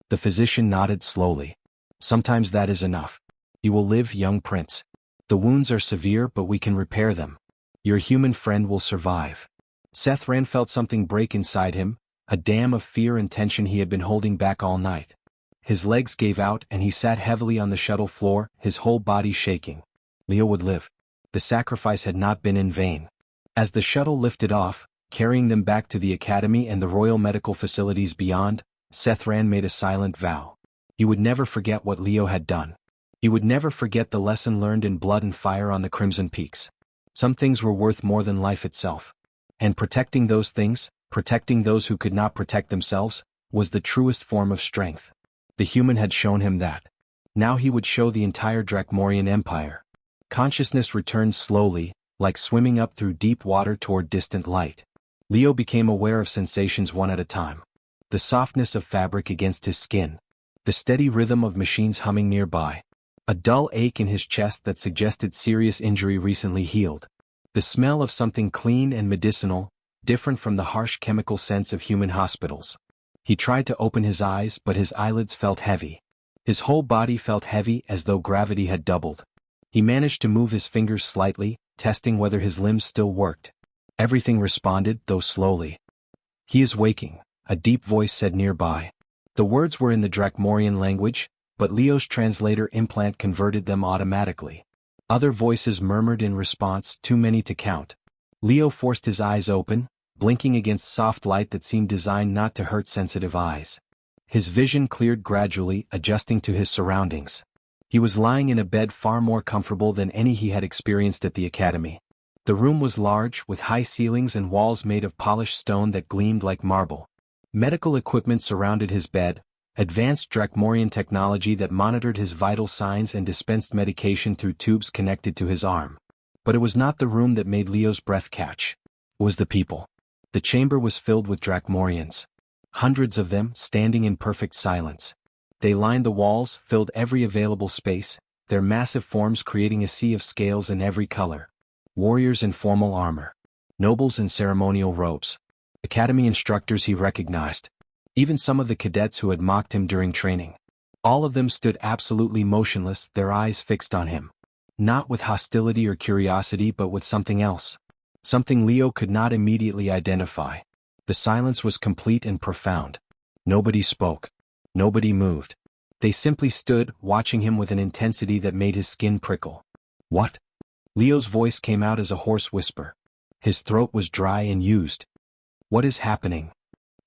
The physician nodded slowly. Sometimes that is enough. You will live, young prince. The wounds are severe, but we can repair them. Your human friend will survive. Cethran felt something break inside him, a dam of fear and tension he had been holding back all night. His legs gave out and he sat heavily on the shuttle floor, his whole body shaking. Leo would live. The sacrifice had not been in vain. As the shuttle lifted off, carrying them back to the academy and the royal medical facilities beyond, Cethran made a silent vow. He would never forget what Leo had done. He would never forget the lesson learned in blood and fire on the Crimson Peaks. Some things were worth more than life itself. And protecting those things, protecting those who could not protect themselves, was the truest form of strength. The human had shown him that. Now he would show the entire Drakmorian Empire. Consciousness returned slowly, like swimming up through deep water toward distant light. Leo became aware of sensations one at a time. The softness of fabric against his skin. The steady rhythm of machines humming nearby. A dull ache in his chest that suggested serious injury recently healed. The smell of something clean and medicinal, different from the harsh chemical scents of human hospitals. He tried to open his eyes, but his eyelids felt heavy. His whole body felt heavy as though gravity had doubled. He managed to move his fingers slightly, testing whether his limbs still worked. Everything responded, though slowly. He is waking, a deep voice said nearby. The words were in the Drakmorian language, but Leo's translator implant converted them automatically. Other voices murmured in response, too many to count. Leo forced his eyes open, blinking against soft light that seemed designed not to hurt sensitive eyes. His vision cleared gradually, adjusting to his surroundings. He was lying in a bed far more comfortable than any he had experienced at the academy. The room was large, with high ceilings and walls made of polished stone that gleamed like marble. Medical equipment surrounded his bed, advanced Drakmorian technology that monitored his vital signs and dispensed medication through tubes connected to his arm. But it was not the room that made Leo's breath catch. It was the people. The chamber was filled with Drakmorians. Hundreds of them, standing in perfect silence. They lined the walls, filled every available space, their massive forms creating a sea of scales in every color. Warriors in formal armor. Nobles in ceremonial robes. Academy instructors he recognized. Even some of the cadets who had mocked him during training. All of them stood absolutely motionless, their eyes fixed on him. Not with hostility or curiosity, but with something else. Something Leo could not immediately identify. The silence was complete and profound. Nobody spoke. Nobody moved. They simply stood, watching him with an intensity that made his skin prickle. What? Leo's voice came out as a hoarse whisper. His throat was dry and used. What is happening?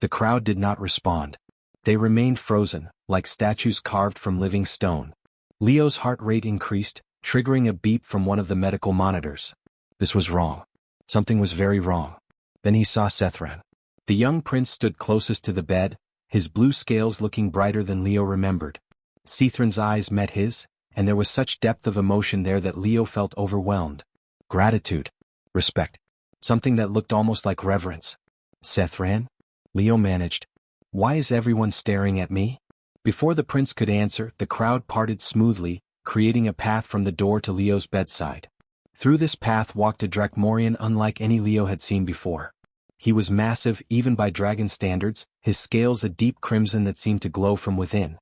The crowd did not respond. They remained frozen, like statues carved from living stone. Leo's heart rate increased, triggering a beep from one of the medical monitors. This was wrong. Something was very wrong. Then he saw Sethran. The young prince stood closest to the bed, his blue scales looking brighter than Leo remembered. Sethran's eyes met his, and there was such depth of emotion there that Leo felt overwhelmed. Gratitude. Respect. Something that looked almost like reverence. Sethran? Leo managed. Why is everyone staring at me? Before the prince could answer, the crowd parted smoothly, creating a path from the door to Leo's bedside. Through this path walked a Dracmorian unlike any Leo had seen before. He was massive even by dragon standards, his scales a deep crimson that seemed to glow from within.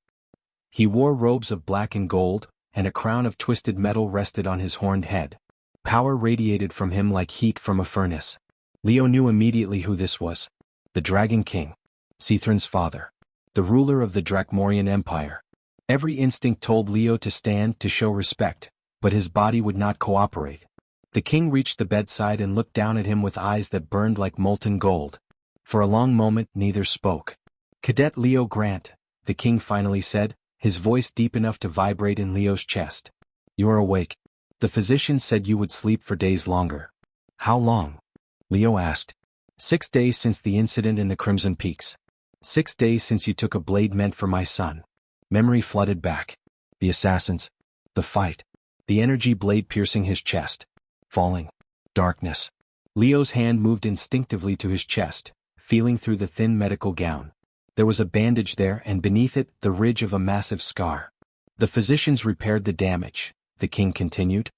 He wore robes of black and gold, and a crown of twisted metal rested on his horned head. Power radiated from him like heat from a furnace. Leo knew immediately who this was. The Dragon King. Sethran's father. The ruler of the Dracmorian Empire. Every instinct told Leo to stand to show respect, but his body would not cooperate. The king reached the bedside and looked down at him with eyes that burned like molten gold. For a long moment neither spoke. Cadet Leo Grant, the king finally said, his voice deep enough to vibrate in Leo's chest. You're awake. The physician said you would sleep for days longer. How long? Leo asked. 6 days since the incident in the Crimson Peaks. 6 days since you took a blade meant for my son. Memory flooded back. The assassins. The fight. The energy blade piercing his chest. Falling. Darkness. Leo's hand moved instinctively to his chest, feeling through the thin medical gown. There was a bandage there and beneath it, the ridge of a massive scar. The physicians repaired the damage, the king continued.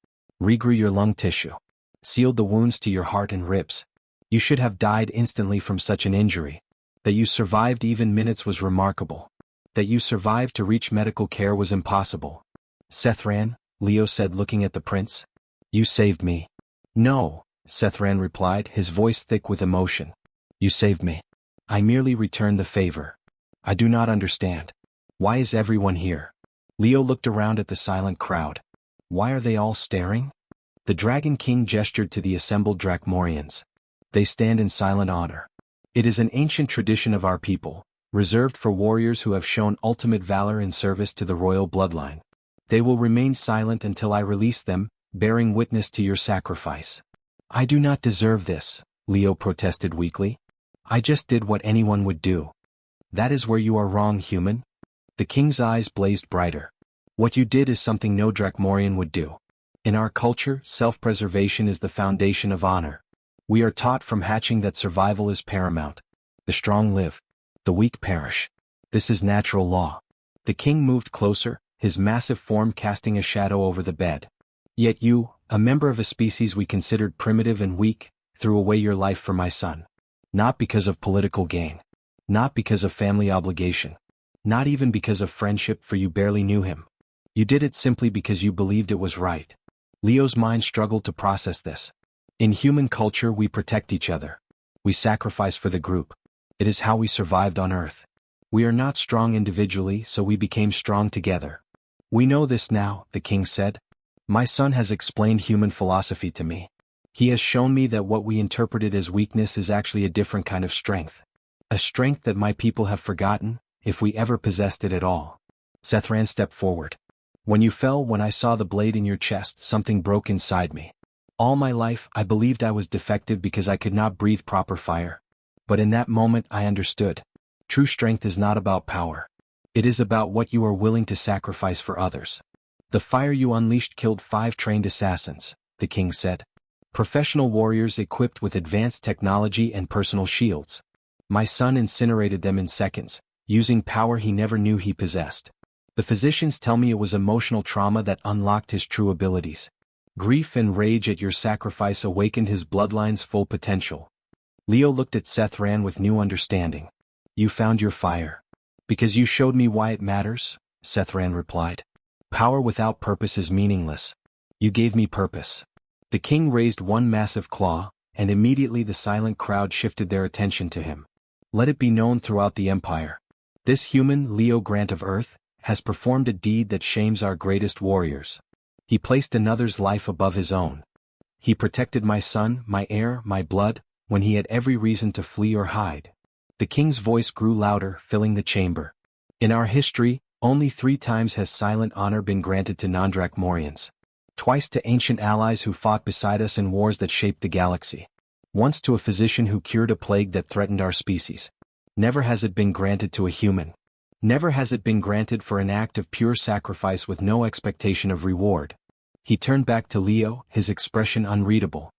Regrew your lung tissue. Sealed the wounds to your heart and ribs. You should have died instantly from such an injury. That you survived even minutes was remarkable. That you survived to reach medical care was impossible. Sethran, Leo said looking at the prince. You saved me. No, Sethran replied, his voice thick with emotion. You saved me. I merely returned the favor. I do not understand. Why is everyone here? Leo looked around at the silent crowd. Why are they all staring? The Dragon King gestured to the assembled Dracmorians. They stand in silent honor. It is an ancient tradition of our people, reserved for warriors who have shown ultimate valor in service to the royal bloodline. They will remain silent until I release them, bearing witness to your sacrifice. I do not deserve this, Leo protested weakly. I just did what anyone would do. That is where you are wrong, human. The king's eyes blazed brighter. What you did is something no Dracmorian would do. In our culture, self-preservation is the foundation of honor. We are taught from hatching that survival is paramount. The strong live. The weak perish. This is natural law. The king moved closer, his massive form casting a shadow over the bed. Yet you, a member of a species we considered primitive and weak, threw away your life for my son. Not because of political gain. Not because of family obligation. Not even because of friendship, for you barely knew him. You did it simply because you believed it was right. Leo's mind struggled to process this. In human culture we protect each other. We sacrifice for the group. It is how we survived on Earth. We are not strong individually, so we became strong together. We know this now, the king said. My son has explained human philosophy to me. He has shown me that what we interpreted as weakness is actually a different kind of strength. A strength that my people have forgotten, if we ever possessed it at all. Sethran stepped forward. When you fell, when I saw the blade in your chest, something broke inside me. All my life, I believed I was defective because I could not breathe proper fire. But in that moment, I understood. True strength is not about power. It is about what you are willing to sacrifice for others. The fire you unleashed killed 5 trained assassins, the king said. Professional warriors equipped with advanced technology and personal shields. My son incinerated them in seconds, using power he never knew he possessed. The physicians tell me it was emotional trauma that unlocked his true abilities. Grief and rage at your sacrifice awakened his bloodline's full potential. Leo looked at Sethran with new understanding. You found your fire. Because you showed me why it matters, Sethran replied. Power without purpose is meaningless. You gave me purpose. The king raised one massive claw, and immediately the silent crowd shifted their attention to him. Let it be known throughout the empire. This human, Leo Grant of Earth, has performed a deed that shames our greatest warriors. He placed another's life above his own. He protected my son, my heir, my blood, when he had every reason to flee or hide. The king's voice grew louder, filling the chamber. In our history, Only 3 times has silent honor been granted to non-Drachmorians. Twice to ancient allies who fought beside us in wars that shaped the galaxy. Once to a physician who cured a plague that threatened our species. Never has it been granted to a human. Never has it been granted for an act of pure sacrifice with no expectation of reward. He turned back to Leo, his expression unreadable.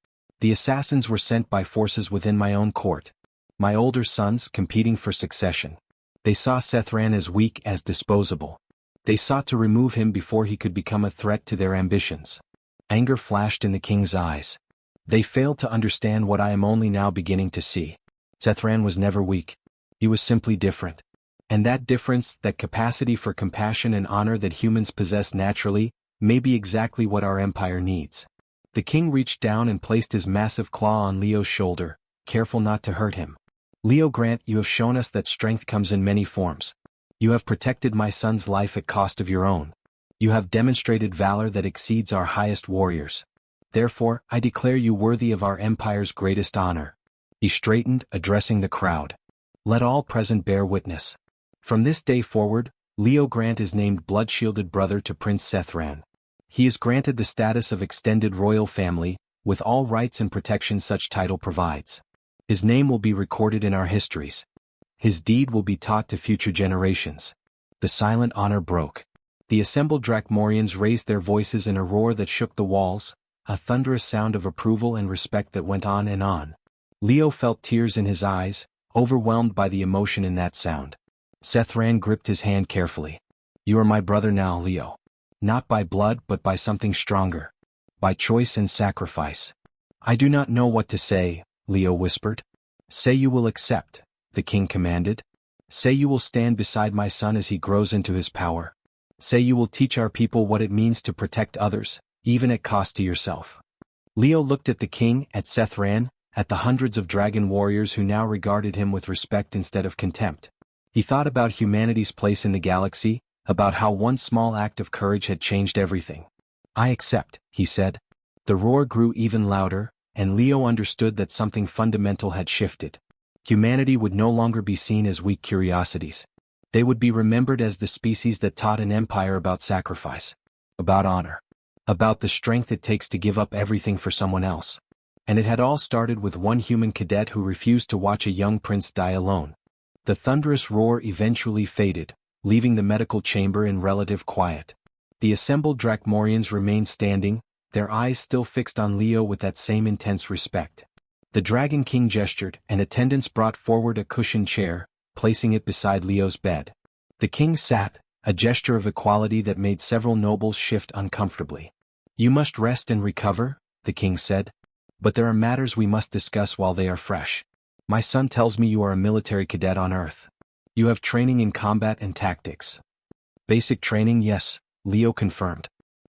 The assassins were sent by forces within my own court. My older sons competing for succession. They saw Sethran as weak, as disposable. They sought to remove him before he could become a threat to their ambitions. Anger flashed in the king's eyes. They failed to understand what I am only now beginning to see. Sethran was never weak. He was simply different. And that difference, that capacity for compassion and honor that humans possess naturally, may be exactly what our empire needs. The king reached down and placed his massive claw on Leo's shoulder, careful not to hurt him. Leo Grant, you have shown us that strength comes in many forms. You have protected my son's life at cost of your own. You have demonstrated valor that exceeds our highest warriors. Therefore, I declare you worthy of our empire's greatest honor. He straightened, addressing the crowd. Let all present bear witness. From this day forward, Leo Grant is named blood-shielded brother to Prince Sethran. He is granted the status of extended royal family, with all rights and protections such title provides. His name will be recorded in our histories. His deed will be taught to future generations. The silent honor broke. The assembled Drachmorians raised their voices in a roar that shook the walls, a thunderous sound of approval and respect that went on and on. Leo felt tears in his eyes, overwhelmed by the emotion in that sound. Sethran gripped his hand carefully. You are my brother now, Leo. Not by blood but by something stronger. By choice and sacrifice. I do not know what to say, Leo whispered. Say you will accept, the king commanded. Say you will stand beside my son as he grows into his power. Say you will teach our people what it means to protect others, even at cost to yourself. Leo looked at the king, at Sethran, at the hundreds of dragon warriors who now regarded him with respect instead of contempt. He thought about humanity's place in the galaxy, about how one small act of courage had changed everything. I accept, he said. The roar grew even louder, and Leo understood that something fundamental had shifted. Humanity would no longer be seen as weak curiosities. They would be remembered as the species that taught an empire about sacrifice, about honor, about the strength it takes to give up everything for someone else. And it had all started with one human cadet who refused to watch a young prince die alone. The thunderous roar eventually faded, leaving the medical chamber in relative quiet. The assembled Drachmorians remained standing, their eyes still fixed on Leo with that same intense respect. The Dragon King gestured, and attendants brought forward a cushioned chair, placing it beside Leo's bed. The king sat, a gesture of equality that made several nobles shift uncomfortably. You must rest and recover, the king said. But there are matters we must discuss while they are fresh. My son tells me you are a military cadet on Earth. You have training in combat and tactics. Basic training, yes, Leo confirmed.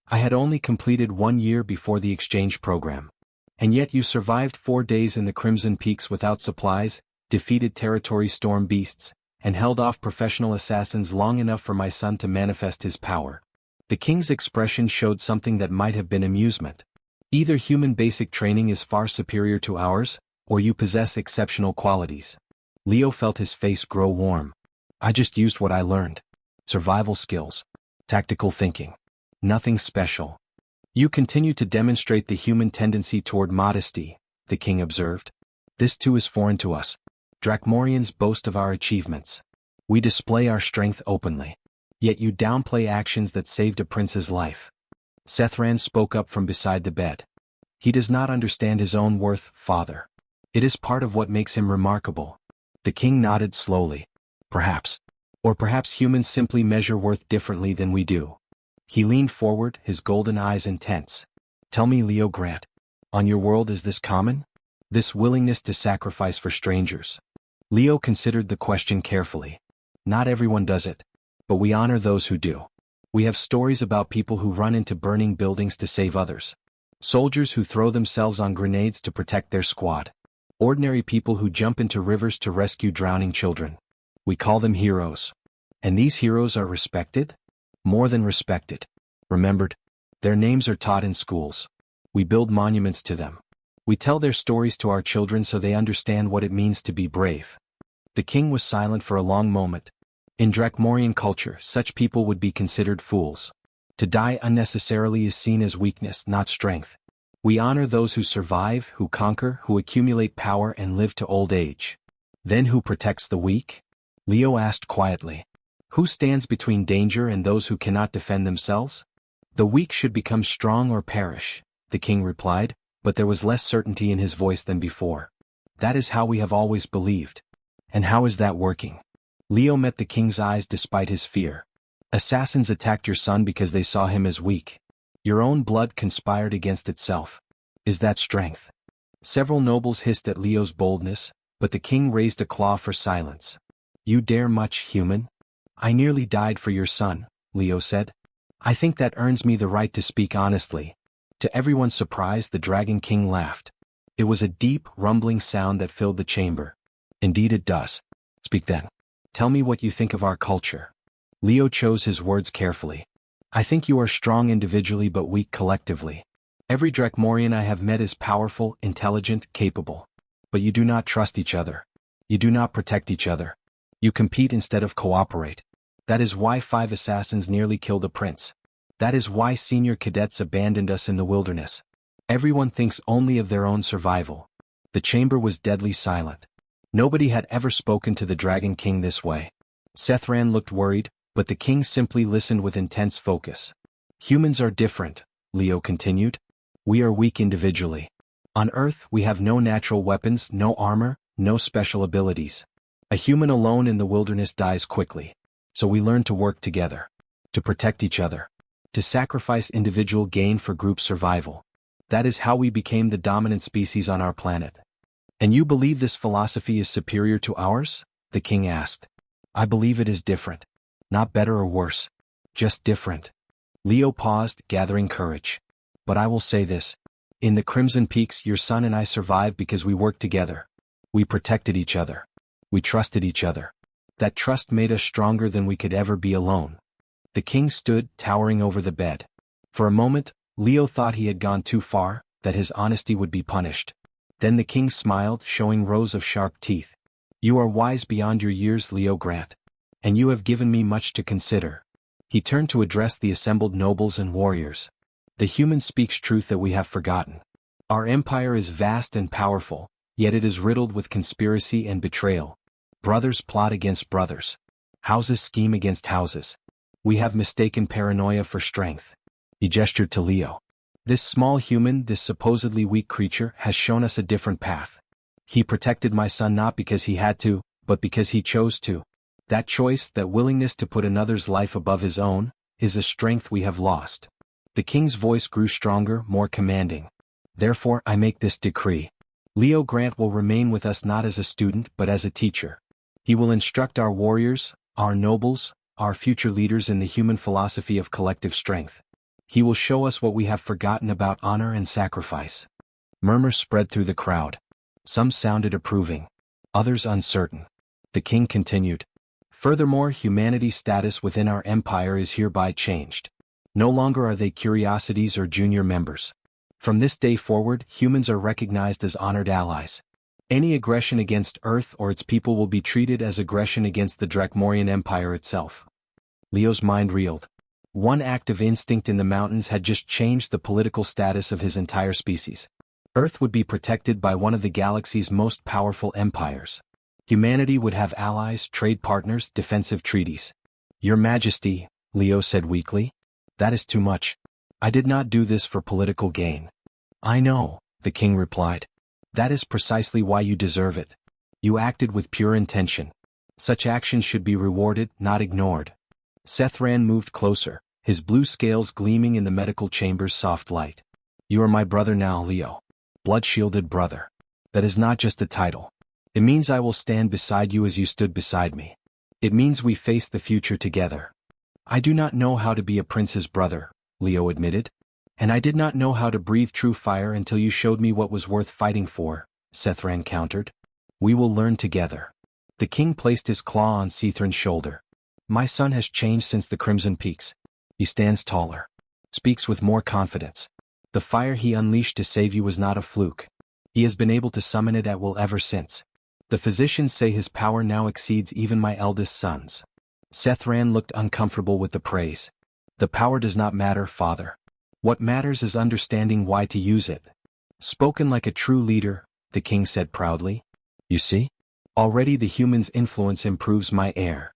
I had only completed 1 year before the exchange program. And yet you survived 4 days in the Crimson Peaks without supplies, defeated territory storm beasts, and held off professional assassins long enough for my son to manifest his power. The king's expression showed something that might have been amusement. Either human basic training is far superior to ours, or you possess exceptional qualities. Leo felt his face grow warm. I just used what I learned. Survival skills. Tactical thinking. Nothing special. You continue to demonstrate the human tendency toward modesty, the king observed. This too is foreign to us. Drachmorians boast of our achievements. We display our strength openly. Yet you downplay actions that saved a prince's life. Sethran spoke up from beside the bed. He does not understand his own worth, father. It is part of what makes him remarkable. The king nodded slowly. Perhaps. Or perhaps humans simply measure worth differently than we do. He leaned forward, his golden eyes intense. Tell me, Leo Grant, on your world is this common? This willingness to sacrifice for strangers? Leo considered the question carefully. Not everyone does it. But we honor those who do. We have stories about people who run into burning buildings to save others. Soldiers who throw themselves on grenades to protect their squad. Ordinary people who jump into rivers to rescue drowning children. We call them heroes. And these heroes are respected? More than respected. Remembered. Their names are taught in schools. We build monuments to them. We tell their stories to our children so they understand what it means to be brave. The king was silent for a long moment. In Drakmorian culture, such people would be considered fools. To die unnecessarily is seen as weakness, not strength. We honor those who survive, who conquer, who accumulate power and live to old age. Then who protects the weak? Leo asked quietly. Who stands between danger and those who cannot defend themselves? The weak should become strong or perish, the king replied, but there was less certainty in his voice than before. That is how we have always believed. And how is that working? Leo met the king's eyes despite his fear. Assassins attacked your son because they saw him as weak. Your own blood conspired against itself. Is that strength? Several nobles hissed at Leo's boldness, but the king raised a claw for silence. You dare much, human? I nearly died for your son, Leo said. I think that earns me the right to speak honestly. To everyone's surprise, the Dragon King laughed. It was a deep, rumbling sound that filled the chamber. Indeed it does. Speak then. Tell me what you think of our culture. Leo chose his words carefully. I think you are strong individually but weak collectively. Every Drakmorian I have met is powerful, intelligent, capable. But you do not trust each other. You do not protect each other. You compete instead of cooperate. That is why 5 assassins nearly killed a prince. That is why senior cadets abandoned us in the wilderness. Everyone thinks only of their own survival. The chamber was deadly silent. Nobody had ever spoken to the Dragon King this way. Sethran looked worried, but the king simply listened with intense focus. Humans are different, Leo continued. We are weak individually. On Earth, we have no natural weapons, no armor, no special abilities. A human alone in the wilderness dies quickly. So we learn to work together. To protect each other. To sacrifice individual gain for group survival. That is how we became the dominant species on our planet. And you believe this philosophy is superior to ours? The king asked. I believe it is different. Not better or worse. Just different. Leo paused, gathering courage. But I will say this. In the Crimson Peaks, your son and I survived because we worked together. We protected each other. We trusted each other. That trust made us stronger than we could ever be alone. The king stood, towering over the bed. For a moment, Leo thought he had gone too far, that his honesty would be punished. Then the king smiled, showing rows of sharp teeth. You are wise beyond your years, Leo Grant. And you have given me much to consider. He turned to address the assembled nobles and warriors. The human speaks truth that we have forgotten. Our empire is vast and powerful, yet it is riddled with conspiracy and betrayal. Brothers plot against brothers. Houses scheme against houses. We have mistaken paranoia for strength. He gestured to Leo. This small human, this supposedly weak creature, has shown us a different path. He protected my son not because he had to, but because he chose to. That choice, that willingness to put another's life above his own, is a strength we have lost. The king's voice grew stronger, more commanding. Therefore I make this decree. Leo Grant will remain with us not as a student but as a teacher. He will instruct our warriors, our nobles, our future leaders in the human philosophy of collective strength. He will show us what we have forgotten about honor and sacrifice. Murmurs spread through the crowd. Some sounded approving. Others uncertain. The king continued. Furthermore, humanity's status within our empire is hereby changed. No longer are they curiosities or junior members. From this day forward, humans are recognized as honored allies. Any aggression against Earth or its people will be treated as aggression against the Drakmorian Empire itself. Leo's mind reeled. One act of instinct in the mountains had just changed the political status of his entire species. Earth would be protected by one of the galaxy's most powerful empires. Humanity would have allies, trade partners, defensive treaties. Your Majesty, Leo said weakly. That is too much. I did not do this for political gain. I know, the king replied. That is precisely why you deserve it. You acted with pure intention. Such actions should be rewarded, not ignored. Sethran moved closer, his blue scales gleaming in the medical chamber's soft light. You are my brother now, Leo. Blood-shielded brother. That is not just a title. It means I will stand beside you as you stood beside me. It means we face the future together. I do not know how to be a prince's brother, Leo admitted. And I did not know how to breathe true fire until you showed me what was worth fighting for, Sethran countered. We will learn together. The king placed his claw on Sethran's shoulder. My son has changed since the Crimson Peaks. He stands taller. Speaks with more confidence. The fire he unleashed to save you was not a fluke. He has been able to summon it at will ever since. The physicians say his power now exceeds even my eldest son's. Sethran looked uncomfortable with the praise. The power does not matter, father. What matters is understanding why to use it. Spoken like a true leader, the king said proudly. You see? Already the human's influence improves my heir.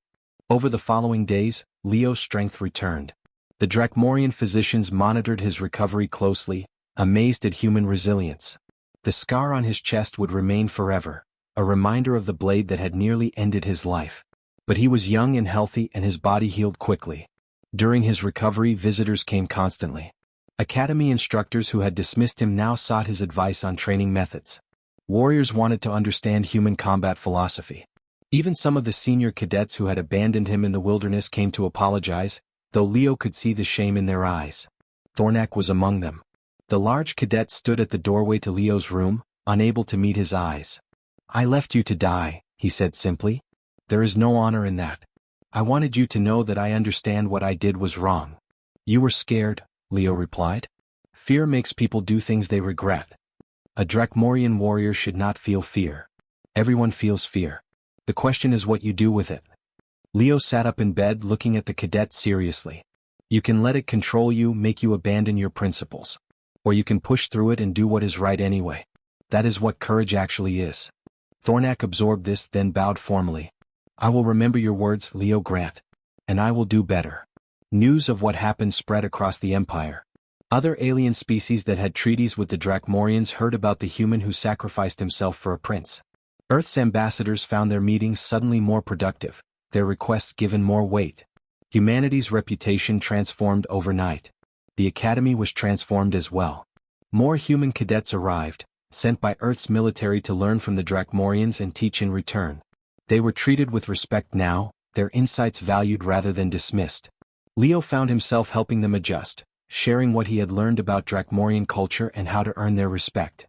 Over the following days, Leo's strength returned. The Drakmorian physicians monitored his recovery closely, amazed at human resilience. The scar on his chest would remain forever, a reminder of the blade that had nearly ended his life. But he was young and healthy and his body healed quickly. During his recovery, visitors came constantly. Academy instructors who had dismissed him now sought his advice on training methods. Warriors wanted to understand human combat philosophy. Even some of the senior cadets who had abandoned him in the wilderness came to apologize, though Leo could see the shame in their eyes. Thornak was among them. The large cadet stood at the doorway to Leo's room, unable to meet his eyes. I left you to die, he said simply. There is no honor in that. I wanted you to know that I understand what I did was wrong. You were scared, Leo replied. Fear makes people do things they regret. A Drakmorian warrior should not feel fear. Everyone feels fear. The question is what you do with it. Leo sat up in bed looking at the cadet seriously. You can let it control you, make you abandon your principles. Or you can push through it and do what is right anyway. That is what courage actually is. Thornak absorbed this, then bowed formally. I will remember your words, Leo Grant. And I will do better. News of what happened spread across the Empire. Other alien species that had treaties with the Drakmorians heard about the human who sacrificed himself for a prince. Earth's ambassadors found their meetings suddenly more productive, their requests given more weight. Humanity's reputation transformed overnight. The Academy was transformed as well. More human cadets arrived, sent by Earth's military to learn from the Drakmorians and teach in return. They were treated with respect now, their insights valued rather than dismissed. Leo found himself helping them adjust, sharing what he had learned about Drakmorian culture and how to earn their respect.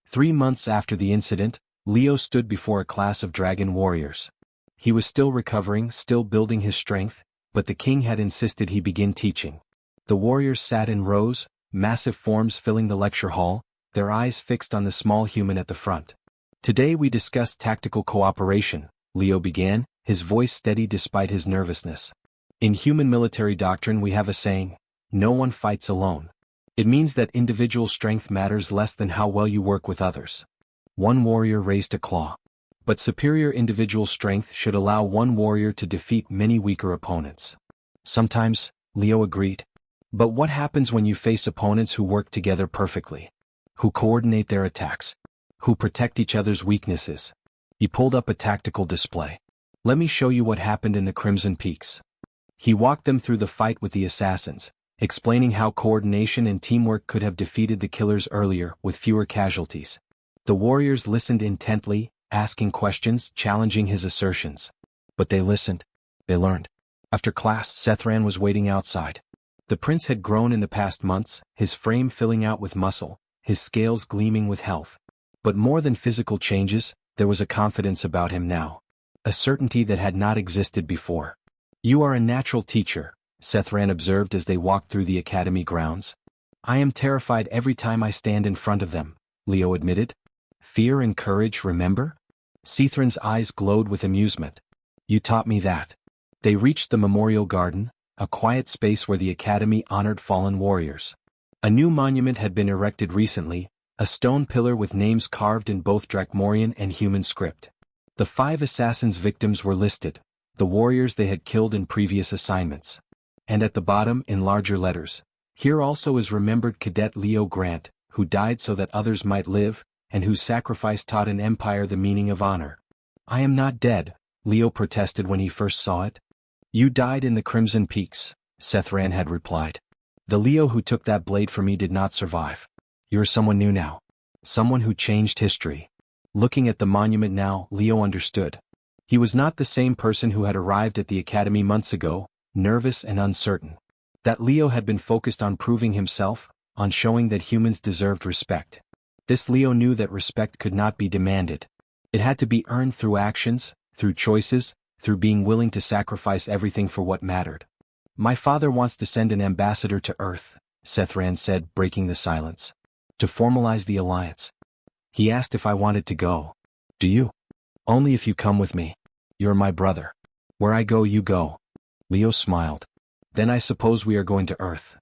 3 months after the incident, Leo stood before a class of dragon warriors. He was still recovering, still building his strength, but the king had insisted he begin teaching. The warriors sat in rows, massive forms filling the lecture hall, their eyes fixed on the small human at the front. Today we discussed tactical cooperation, Leo began, his voice steady despite his nervousness. In human military doctrine we have a saying, no one fights alone. It means that individual strength matters less than how well you work with others. One warrior raised a claw. But superior individual strength should allow one warrior to defeat many weaker opponents. Sometimes, Leo agreed. But what happens when you face opponents who work together perfectly? Who coordinate their attacks? Who protect each other's weaknesses? He pulled up a tactical display. Let me show you what happened in the Crimson Peaks. He walked them through the fight with the assassins, explaining how coordination and teamwork could have defeated the killers earlier with fewer casualties. The warriors listened intently, asking questions, challenging his assertions. But they listened. They learned. After class, Sethran was waiting outside. The prince had grown in the past months, his frame filling out with muscle, his scales gleaming with health. But more than physical changes, there was a confidence about him now. A certainty that had not existed before. You are a natural teacher, Sethran observed as they walked through the academy grounds. I am terrified every time I stand in front of them, Leo admitted. Fear and courage, remember? Sethran's eyes glowed with amusement. You taught me that. They reached the memorial garden, a quiet space where the academy honored fallen warriors. A new monument had been erected recently, a stone pillar with names carved in both Drakmorian and human script. The 5 assassins' victims were listed, the warriors they had killed in previous assignments. And at the bottom, in larger letters, here also is remembered Cadet Leo Grant, who died so that others might live, and whose sacrifice taught an empire the meaning of honor. I am not dead, Leo protested when he first saw it. You died in the Crimson Peaks, Sethran had replied. The Leo who took that blade for me did not survive. You are someone new now. Someone who changed history. Looking at the monument now, Leo understood. He was not the same person who had arrived at the academy months ago, nervous and uncertain. That Leo had been focused on proving himself, on showing that humans deserved respect. This Leo knew that respect could not be demanded. It had to be earned through actions, through choices, through being willing to sacrifice everything for what mattered. My father wants to send an ambassador to Earth, Sethran said, breaking the silence. To formalize the alliance. He asked if I wanted to go. Do you? Only if you come with me. You're my brother. Where I go you go, Leo smiled. Then I suppose we are going to Earth.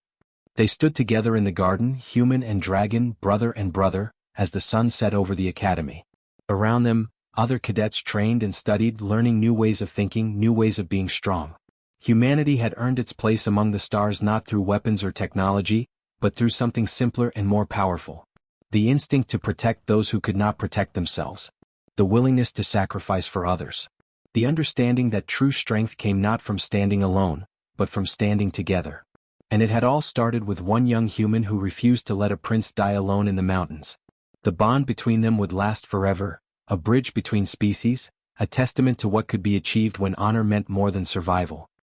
They stood together in the garden, human and dragon, brother and brother, as the sun set over the academy. Around them, other cadets trained and studied, learning new ways of thinking, new ways of being strong. Humanity had earned its place among the stars not through weapons or technology, but through something simpler and more powerful. The instinct to protect those who could not protect themselves. The willingness to sacrifice for others. The understanding that true strength came not from standing alone, but from standing together. And it had all started with one young human who refused to let a prince die alone in the mountains. The bond between them would last forever, a bridge between species, a testament to what could be achieved when honor meant more than survival.